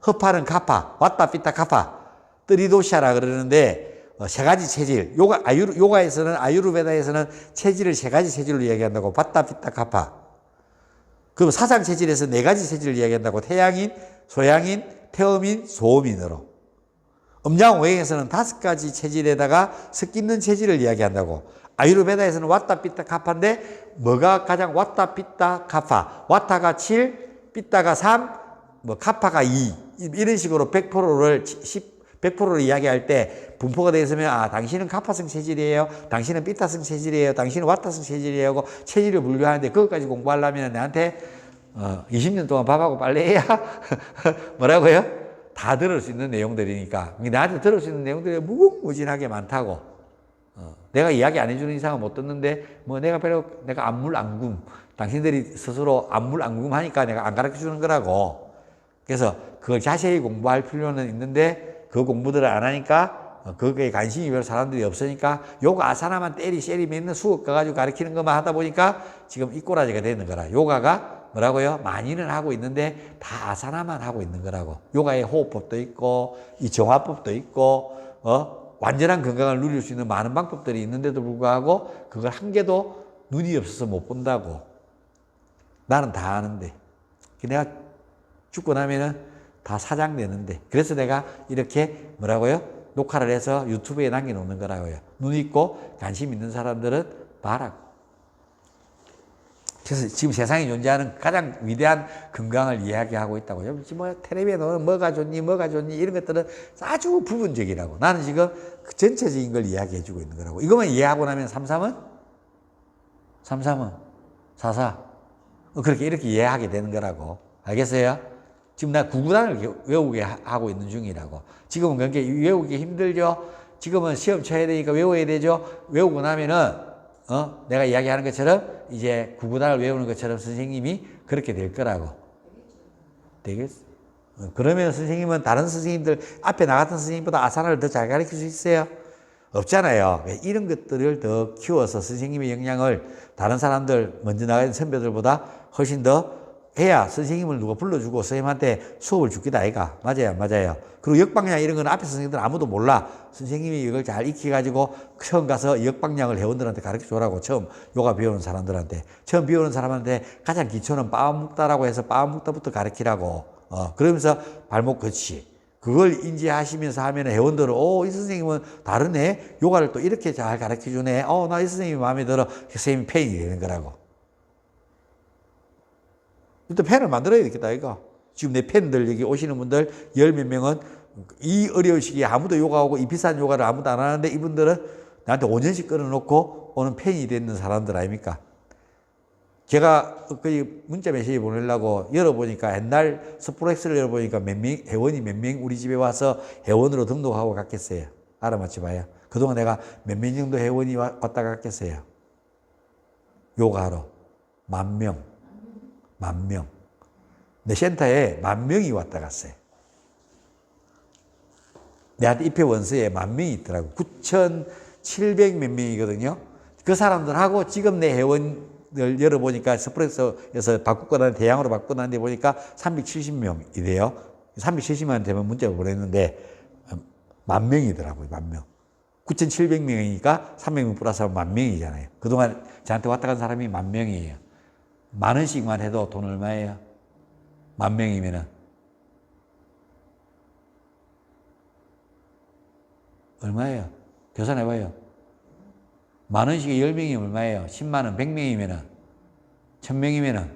허파는 카파, 왔다 삐따 카파, 뜨리도샤라 그러는데 세 가지 체질. 요가에서는 아유르베다에서는 체질을 세 가지 체질로 이야기한다고. 바따 삐따 카파. 그럼 사상 체질에서 네 가지 체질을 이야기한다고. 태양인, 소양인, 태음인, 소음인으로. 음양 오행에서는 5가지 체질에다가 섞이는 체질을 이야기한다고. 아유르베다에서는 왔다 삐따 카파인데 뭐가 가장 왔다 삐따 카파. 와타가 7, 삐따가 3, 카파가 2. 이런 식으로 100%를 이야기할 때 분포가 되어 있으면, 아, 당신은 가파성 체질이에요. 당신은 삐타성 체질이에요. 당신은 와타성 체질이에요. 하고 체질을 분류하는데, 그것까지 공부하려면 나한테 20년 동안 밥하고 빨래해야 뭐라고요? 다 들을 수 있는 내용들이니까. 나한테 들을 수 있는 내용들이 무궁무진하게 많다고. 내가 이야기 안 해주는 이상은 못 듣는데, 뭐 내가 안물안금. 당신들이 스스로 안물안금 하니까 내가 안 가르쳐 주는 거라고. 그래서 그걸 자세히 공부할 필요는 있는데, 그 공부들을 안 하니까, 거기에 관심이 별 사람들이 없으니까, 요가 아사나만 쉐리 맨날 수업 가가지고 가르치는 것만 하다 보니까 지금 이 꼬라지가 되는 거라. 요가가 뭐라고요? 많이는 하고 있는데 다 아사나만 하고 있는 거라고. 요가의 호흡법도 있고, 이 정화법도 있고, 완전한 건강을 누릴 수 있는 많은 방법들이 있는데도 불구하고 그걸 한 개도 눈이 없어서 못 본다고. 나는 다 아는데. 내가 죽고 나면은 다 사장되는데. 그래서 내가 이렇게 뭐라고요? 녹화를 해서 유튜브에 남겨놓는 거라고요. 눈 있고 관심 있는 사람들은 봐라고. 그래서 지금 세상에 존재하는 가장 위대한 건강을 이야기하고 있다고요. 뭐 텔레비에 나오는 뭐가 좋니 이런 것들은 아주 부분적이라고. 나는 지금 그 전체적인 걸 이야기해주고 있는 거라고. 이것만 이해하고 나면 33은 44 그렇게 이렇게 이해하게 되는 거라고. 알겠어요? 지금 나 구구단을 외우게 하고 있는 중이라고. 지금은 그게 외우기 힘들죠. 지금은 시험 쳐야 되니까 외워야 되죠. 외우고 나면은 내가 이야기하는 것처럼 이제 구구단을 외우는 것처럼 선생님이 그렇게 될 거라고. 되겠어? 그러면 선생님은 다른 선생님들 앞에 나갔던 선생님보다 아사나를 더 잘 가르칠 수 있어요? 없잖아요. 이런 것들을 더 키워서 선생님의 역량을 다른 사람들 먼저 나가는 선배들보다 훨씬 더 해야 선생님을 누가 불러주고 선생님한테 수업을 주기도 아이가. 맞아요, 안 맞아요. 그리고 역방향 이런 건 앞에 선생님들 아무도 몰라. 선생님이 이걸 잘 익혀가지고 처음 가서 역방향을 회원들한테 가르쳐 주라고. 처음 요가 배우는 사람들한테. 처음 배우는 사람한테 가장 기초는 빠움묵다라고 해서 빠움묵다부터 가르치라고. 그러면서 발목 그치. 그걸 인지하시면서 하면 회원들은 이 선생님은 다르네. 요가를 또 이렇게 잘 가르쳐 주네. 나 이 선생님이 마음에 들어. 선생님이 팬이 되는 거라고. 일단 팬을 만들어야 되겠다, 이거. 지금 내 팬들, 여기 오시는 분들, 10몇 명은 이 어려운 시기에 아무도 요가하고 이 비싼 요가를 아무도 안 하는데 이분들은 나한테 5년씩 끊어놓고 오는 팬이 되는 사람들 아닙니까? 제가 그 문자 메시지 보내려고 열어보니까 옛날 스프렉스를 열어보니까 회원이 몇 명 우리 집에 와서 회원으로 등록하고 갔겠어요. 알아맞혀 봐요. 그동안 내가 몇 명 정도 회원이 왔다 갔겠어요. 요가하러. 10,000명. 내 센터에 10,000명이 왔다 갔어요. 내한테 입회 원서에 10,000명이 있더라고. 9,700 몇 명이거든요. 그 사람들하고 지금 내 회원을 열어보니까 스프렉스에서 바꾸고 난 대양으로 바꾸고 난 데 보니까 370명이래요. 370만 되면 문자를 보냈는데 10,000명이더라고요. 10,000명. 9,700명이니까 300명 플러스 10,000명이잖아요. 그동안 저한테 왔다 간 사람이 10,000명이에요. 10,000원씩만 해도 돈 얼마예요? 10,000명이면은. 얼마예요? 계산해봐요. 10,000원씩에 10명이 얼마예요? 100,000원, 100명이면은. 1,000명이면은.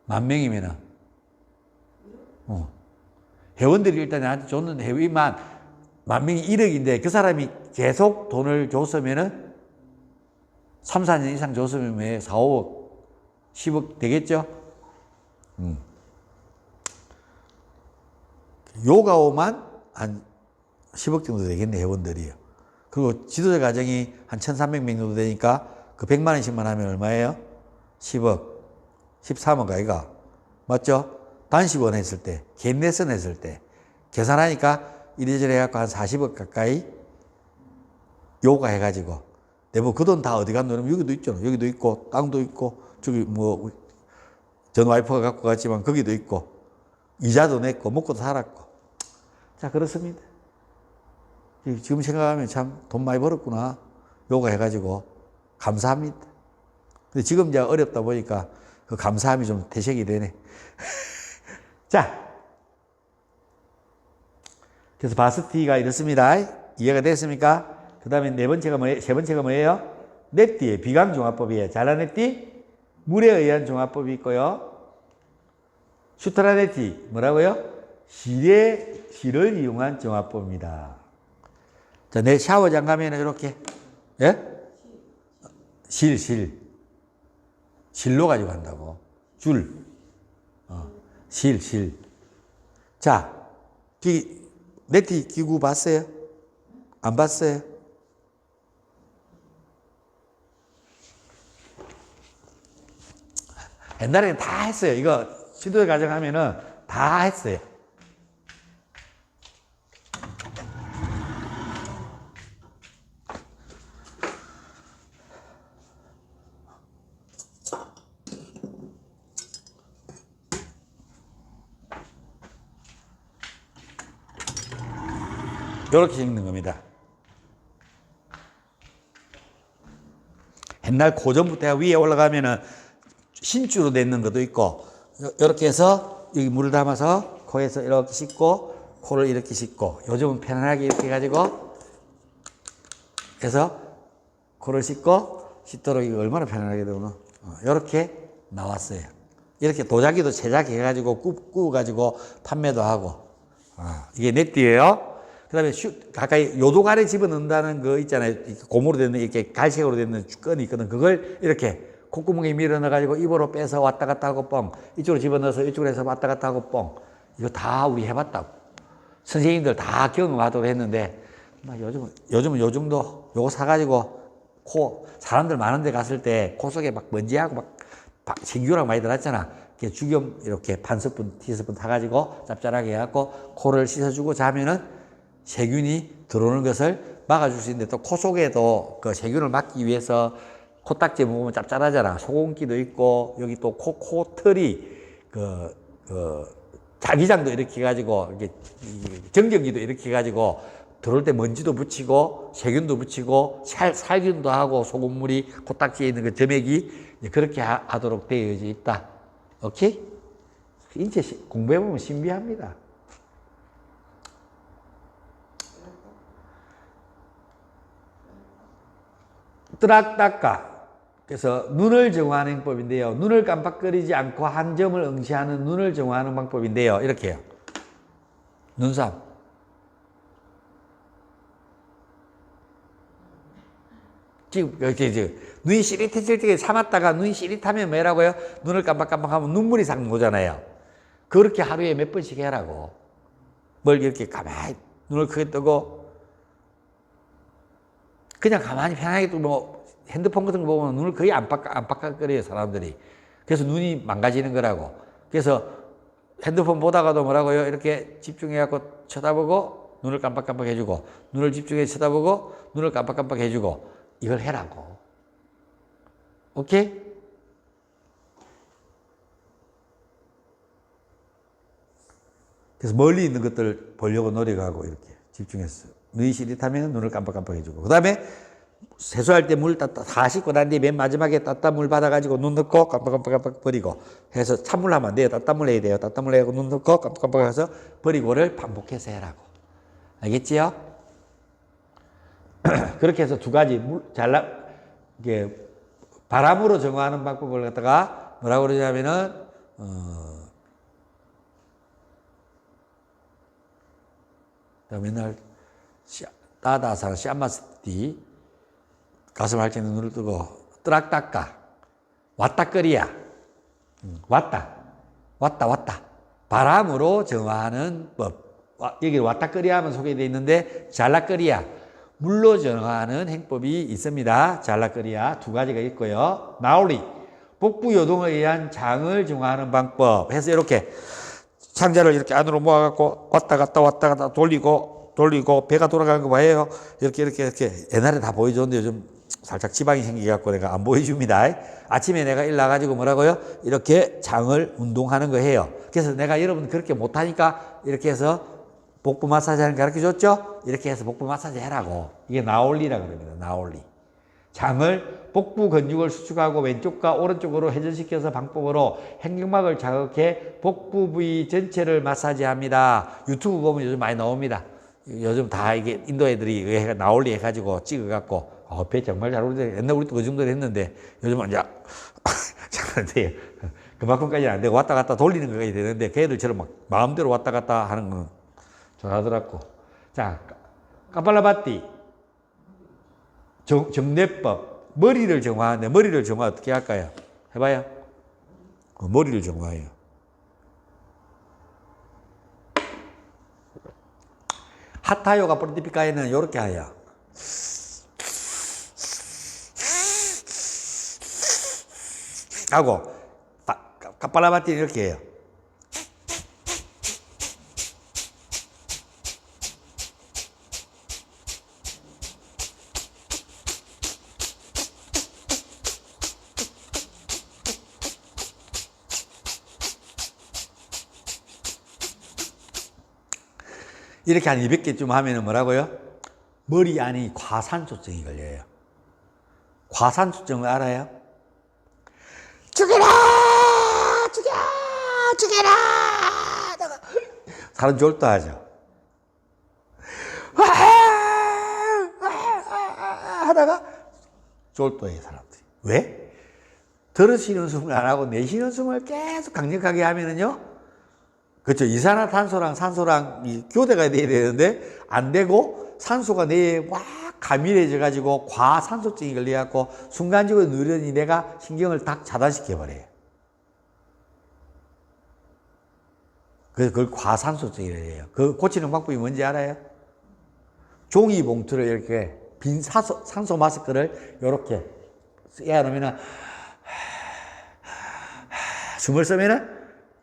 10,000명이면은. 회원들이 일단 나한테 줬는 회비만 10,000명이 1억인데 그 사람이 계속 돈을 줬으면은 3, 4년 이상 줬으면 왜 4, 5억 10억 되겠죠? 요가오만 한 10억 정도 되겠네, 회원들이요. 그리고 지도자 과정이 한 1,300명 정도 되니까 그 100만 원씩만 하면 얼마예요? 10억, 13억 아이가. 맞죠? 단식원 했을 때, 개인 레슨 했을 때, 계산하니까 이래저래 해갖고 한 40억 가까이 요가 해가지고. 내가 그 돈 다 어디 갔노? 그러면 여기도 있잖아. 여기도 있고, 땅도 있고, 저기 뭐 전 와이프가 갖고 갔지만 거기도 있고 이자도 냈고 먹고도 살았고. 자, 그렇습니다. 지금 생각하면 참 돈 많이 벌었구나. 요가 해가지고 감사합니다. 근데 지금 이제 어렵다 보니까 그 감사함이 좀 퇴색이 되네. 자, 그래서 바스티가 이렇습니다. 이해가 됐습니까? 그 다음에 세 번째가 뭐예요? 넷띠의 비강종합법이에요. 잘라넷띠? 물에 의한 종합법이 있고요. 슈트라넷띠 뭐라고요? 실을 이용한 종합법입니다. 자, 내 샤워장 가면 이렇게, 예? 실로 가지고 간다고. 실. 자, 네티 기구 봤어요? 안 봤어요? 옛날에는 다 했어요. 이거 시도에 가져가면은 다 했어요. 이렇게 생긴 겁니다. 옛날 고전부터 위에 올라가면은 신주로 냈는 것도 있고, 이렇게 해서 여기 물을 담아서 코에서 이렇게 씻고, 코를 이렇게 씻고, 요즘은 편안하게 이렇게 해가지고, 해서 코를 씻도록 이거 얼마나 편안하게 되구나. 이렇게 나왔어요. 이렇게 도자기도 제작해가지고, 구워가지고 판매도 하고, 이게 네띠예요. 그 다음에 가까이 요도가래 집어넣는다는 거 있잖아요. 고무로 되는 이렇게 갈색으로 되는 끈이 있거든. 그걸 이렇게 콧구멍에 밀어 넣어가지고 입으로 빼서 왔다 갔다 하고 뻥. 이쪽으로 집어넣어서 이쪽으로 해서 왔다 갔다 하고 뻥. 이거 다 우리 해봤다고. 선생님들 다 경험하도록 했는데, 요즘은 요 정도 요거 사가지고 사람들 많은 데 갔을 때 코 속에 막 먼지하고 막 신규랑 많이 들어갔잖아. 죽염 이렇게 반 스푼, 티스푼 타가지고 짭짤하게 해갖고 코를 씻어주고 자면은 세균이 들어오는 것을 막아줄 수 있는데, 또 코 속에도 그 세균을 막기 위해서 코딱지 먹으면 짭짤하잖아. 소금기도 있고, 여기 또 코털이 자기장도 이렇게 해가지고, 이렇게 정전기도 이렇게 해가지고, 들어올 때 먼지도 붙이고, 세균도 붙이고, 살균도 하고, 소금물이 코딱지에 있는 그 점액이 그렇게 하도록 되어 있다. 오케이? 인체 공부해보면 신비합니다. 뜨락닦아. 그래서 눈을 정화하는 방법인데요. 눈을 깜빡거리지 않고 한 점을 응시하는 눈을 정화하는 방법인데요. 이렇게요. 눈삼. 지금 이렇게 눈이 시릿해질 때 참았다가 눈이 시릿하면 뭐라고요? 눈을 깜빡깜빡하면 눈물이 싹 나오잖아요. 그렇게 하루에 몇 번씩 해라고. 뭘 이렇게 가만히 눈을 크게 뜨고 그냥 가만히 편하게 또 뭐 핸드폰 같은 거 보면 눈을 거의 안 빡빡거려요, 사람들이. 그래서 눈이 망가지는 거라고. 그래서 핸드폰 보다가도 뭐라고요? 이렇게 집중해갖고 쳐다보고 눈을 깜빡깜빡 해주고, 눈을 집중해 쳐다보고 눈을 깜빡깜빡 해주고, 이걸 해라고. 오케이? 그래서 멀리 있는 것들을 보려고 노력하고 이렇게 집중했어요. 눈이 시릿하면 눈을 깜빡깜빡 해주고. 그 다음에 세수할 때 물 다 씻고 난 뒤에 맨 마지막에 따뜻한 물 받아가지고 눈 넣고 깜빡깜빡 버리고 해서 찬물 하면 안 돼요. 따뜻한 물 해야 돼요. 따뜻한 물 해고 눈 넣고 깜빡깜빡 해서 버리고를 반복해서 해라고. 알겠지요? 그렇게 해서 두 가지 이게 바람으로 정화하는 방법을 갖다가 뭐라고 그러냐면은 맨날 따다상 샤마스티 가슴 할 때는 눈을 뜨고 뜨락닦아 왔다거리야 왔다 바람으로 정화하는 법. 여기 왔다거리야 하면 소개되어 있는데 잘락거리야 물로 정화하는 행법이 있습니다. 잘락거리야 두 가지가 있고요. 나올리 복부 요동에 의한 장을 정화하는 방법 해서 이렇게 상자를 이렇게 안으로 모아갖고 왔다 갔다 돌리고 배가 돌아가는 거 봐요. 이렇게 옛날에 다 보여줬는데 요즘 살짝 지방이 생겨갖고 내가 안 보여줍니다. 아침에 내가 일 나가지고 뭐라고요? 이렇게 장을 운동하는 거 해요. 그래서 내가 여러분 그렇게 못하니까 이렇게 해서 복부 마사지 하는 거 가르쳐 줬죠? 이렇게 해서 복부 마사지 해라고. 이게 나올리라고 그럽니다. 나올리. 장을 복부 근육을 수축하고 왼쪽과 오른쪽으로 회전시켜서 방법으로 횡격막을 자극해 복부 부위 전체를 마사지합니다. 유튜브 보면 요즘 많이 나옵니다. 요즘 다 이게 인도 애들이 나올리 해가지고 찍어갖고 배 정말 잘 오르네. 옛날 우리도 그 정도로 했는데 요즘은 이제 잘안돼요. 그만큼까지는 안 되고 왔다 갔다 돌리는 거까지 되는데 걔들처럼 막 마음대로 왔다 갔다 하는 건 잘하더라고. 자, 카팔라바티 정례법. 머리를 정화하는데 머리를 정화 어떻게 할까요? 해봐요. 머리를 정화해요. 하타요가 프로티피카에는 이렇게 해요. 하고 카팔라바티 이렇게 해요. 이렇게 한 200개쯤 하면은 뭐라고요? 머리 안이 과산소증이 걸려요. 과산소증을 알아요? 죽여라! 죽여! 죽여라! 사람 졸도하죠. 하다가 졸도해요, 사람들이. 왜? 들으시는 숨을 안 하고 내쉬는 숨을 계속 강력하게 하면은요, 그렇죠. 이산화탄소랑 산소랑 교대가 돼야 되는데 안 되고 산소가 뇌에 막 가밀해져 가지고 과산소증이 걸려갖고 순간적으로 누르니 내가 신경을 딱 차단시켜 버려요. 그래서 그걸 과산소증이라고 해요. 그 고치는 방법이 뭔지 알아요? 종이 봉투를 이렇게 빈 산소 마스크를 이렇게 쎄야 놓으면은 숨을 쉬면은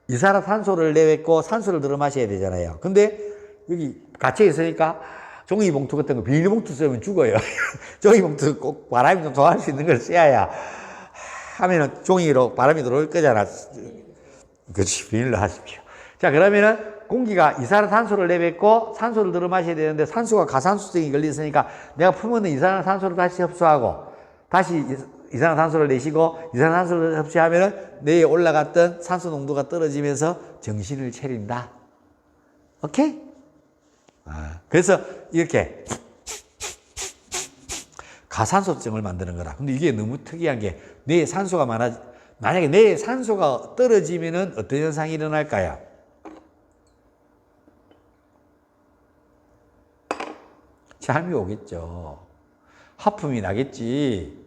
이산화탄소를 내뱉고 산소를 들어 마셔야 되잖아요. 근데 여기 갇혀 있으니까 종이봉투 같은 거 비닐봉투 쓰면 죽어요. 종이봉투 꼭 바람이 좀 통할 수 있는 걸 써야 하면은 종이로 바람이 들어올 거잖아. 그렇지, 비닐로 하십시오. 자, 그러면은 공기가 이산화탄소를 내뱉고 산소를 들어 마셔야 되는데 산소가 가산소증이 걸렸으니까 내가 품어놓은 이산화탄소를 다시 흡수하고 다시 이산화탄소를 내쉬고 이산화탄소를 흡수하면은 뇌에 올라갔던 산소 농도가 떨어지면서 정신을 차린다. 오케이? 그래서 이렇게 가산소증을 만드는 거라. 근데 이게 너무 특이한 게 뇌에 산소가 만약에 뇌에 산소가 떨어지면은 어떤 현상이 일어날까요? 잠이 오겠죠. 하품이 나겠지.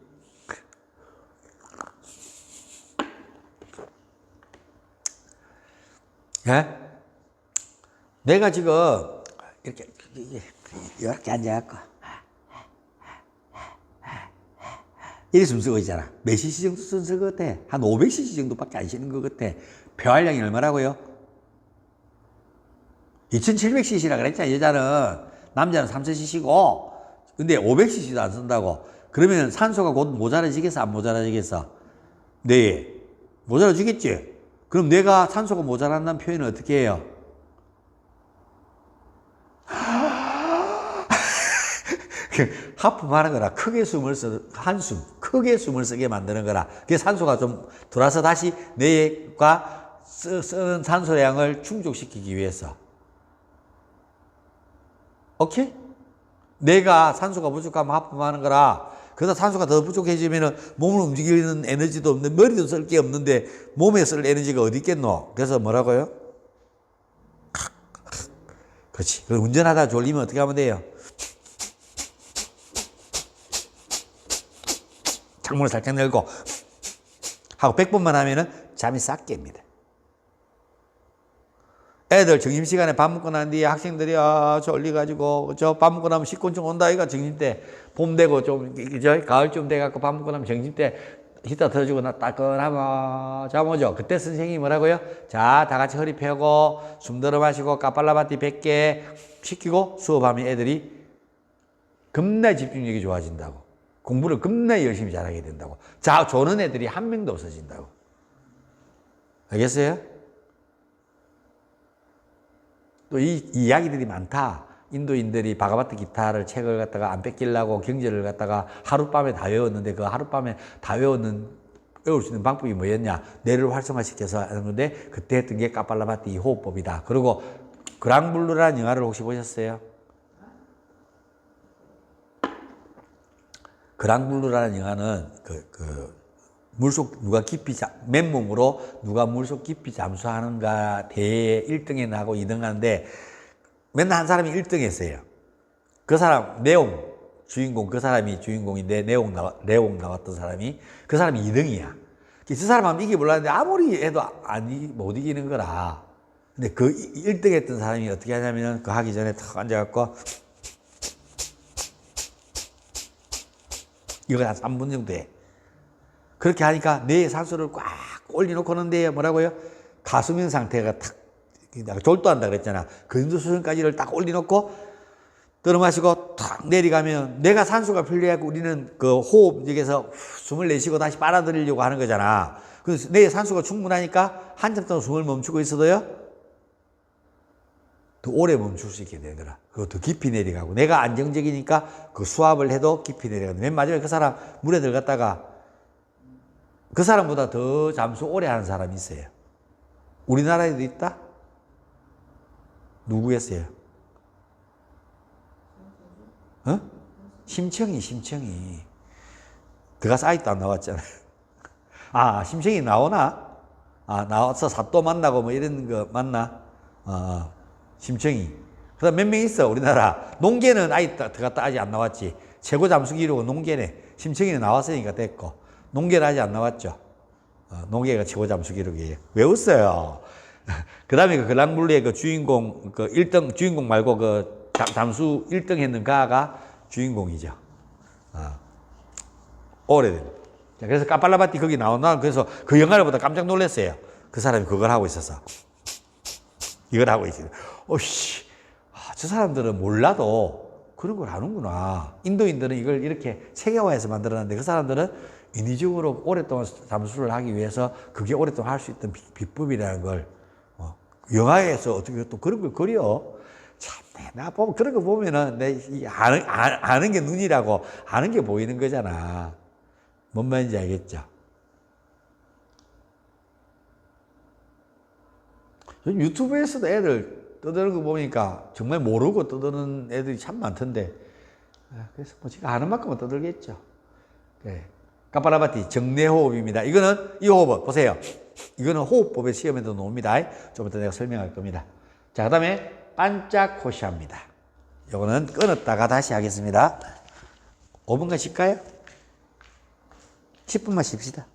예? 내가 지금 이렇게 앉아갖고 이렇게 숨 쉬고 있잖아. 몇 cc 정도 숨 쉬는 것 같아? 한 500cc 정도밖에 안 쉬는 것 같아. 폐활량이 얼마라고요? 2700cc라 그랬잖아. 여자는. 남자는 3000cc고 근데 500cc도 안 쓴다고. 그러면 산소가 곧 모자라지겠어? 안 모자라지겠어? 네, 모자라지겠지? 그럼 내가 산소가 모자란다는 표현을 어떻게 해요? 하품하는 거라. 크게 숨을 한숨, 크게 숨을 쓰게 만드는 거라. 그게 산소가 좀 돌아서 다시 뇌가 쓰는 산소량을 충족시키기 위해서. 오케이? 내가 산소가 부족하면 하품하는 거라. 그러다 산소가 더 부족해지면 몸을 움직이는 에너지도 없는, 머리도 쓸 게 없는데 몸에 쓸 에너지가 어디 있겠노? 그래서 뭐라고요? 그렇지. 그럼 운전하다 졸리면 어떻게 하면 돼요? 창문을 살짝 열고 하고 100번만 하면은 잠이 싹 깹니다. 애들 점심시간에 밥 먹고 난 뒤에 학생들이 졸리가지고 저 밥 먹고 나면 식곤증 온다 이가 점심때 봄 되고 좀 그죠? 가을쯤 돼갖고 밥 먹고 나면 점심때 히터 틀어주고 나 따끈하면 잠 오죠. 그때 선생님이 뭐라고요? 자, 다 같이 허리 펴고 숨 들어 마시고 까팔라바티 100개 시키고 수업하면 애들이 겁나 집중력이 좋아진다고. 공부를 겁나 열심히 잘하게 된다고. 자, 조는 애들이 한 명도 없어진다고. 알겠어요? 또 이 이야기들이 많다. 인도인들이 바가바트 기타를 책을 갖다가 안 뺏기려고 경제를 갖다가 하룻밤에 다 외웠는데 그 하룻밤에 다 외울 수 있는 방법이 뭐였냐? 뇌를 활성화시켜서 하는 건데 그때 했던 게 까팔라바티 호흡법이다. 그리고 그랑블루라는 영화를 혹시 보셨어요? 그랑블루라는 영화는 물속 누가 깊이 맨몸으로 누가 물속 깊이 잠수하는가 대회 1등에 나고 2등 하는데 맨날 한 사람이 1등 했어요. 그 사람 내용 주인공, 그 사람이 주인공인데, 내용 나왔던 사람이, 그 사람이 2등이야. 저 사람 한번 이기 몰랐는데, 아무리 해도 못 이기는 거라. 근데 그 1등 했던 사람이 어떻게 하냐면, 그 하기 전에 탁 앉아갖고, 이거 한 3분 정도 해. 그렇게 하니까 뇌에 산소를 꽉 올려놓고 하는데, 뭐라고요? 가수면 상태가 탁, 졸도한다 그랬잖아. 그 정도 수준까지를 딱 올려놓고, 들어마시고 탁 내려가면 내가 산소가 필요하고 우리는 그 호흡역에서 숨을 내쉬고 다시 빨아들이려고 하는 거잖아. 그래서 내 산소가 충분하니까 한참 동안 숨을 멈추고 있어도요, 더 오래 멈출 수 있게 되더라. 그리고 더 깊이 내려가고 내가 안정적이니까 그 수압을 해도 깊이 내려가고 맨 마지막에 그 사람 물에 들어갔다가 그 사람보다 더 잠수 오래 하는 사람이 있어요. 우리나라에도 있다? 누구였어요? 어? 심청이. 그가 사이트도 안 나왔잖아요. 아, 심청이 나오나? 아, 나와서 사또 만나고 뭐 이런 거 맞나? 심청이. 그 다음 몇 명 있어, 우리나라. 농계는 들어갔다 아직 안 나왔지. 최고 잠수 기록은 농계네. 심청이는 나왔으니까 됐고. 농계는 아직 안 나왔죠. 농계가 최고 잠수 기록이에요. 왜 웃어요? 그 다음에 그 글랑블루의 그 주인공, 그 1등, 주인공 말고 그 잠수 1등 했는 가가 주인공이죠. 오래된. 자, 그래서 까팔라바티 거기 나온다. 그래서 그 영화를 보다 깜짝 놀랐어요. 그 사람이 그걸 하고 있어서. 이걸 하고 있어요. 오씨, 저 사람들은 몰라도 그런 걸 아는구나. 인도인들은 이걸 이렇게 세계화해서 만들었는데 그 사람들은 인위적으로 오랫동안 잠수를 하기 위해서 그게 오랫동안 할 수 있던 비법이라는 걸 영화에서 어떻게 또 그런 걸 그려. 참, 나 보면 그런 거 보면은 아는 게 눈이라고 아는 게 보이는 거잖아. 뭔 말인지 알겠죠? 유튜브에서도 애들 떠드는 거 보니까 정말 모르고 떠드는 애들이 참 많던데. 그래서 뭐 제가 아는 만큼은 떠들겠죠. 네. 까파라바티 정내호흡입니다. 이거는 이 호흡 보세요. 이거는 호흡법의 시험에도 나옵니다. 좀 이따 내가 설명할 겁니다. 자, 그 다음에 반짝 호시합니다. 이거는 끊었다가 다시 하겠습니다. 5분간 쉴까요? 10분만 쉽시다.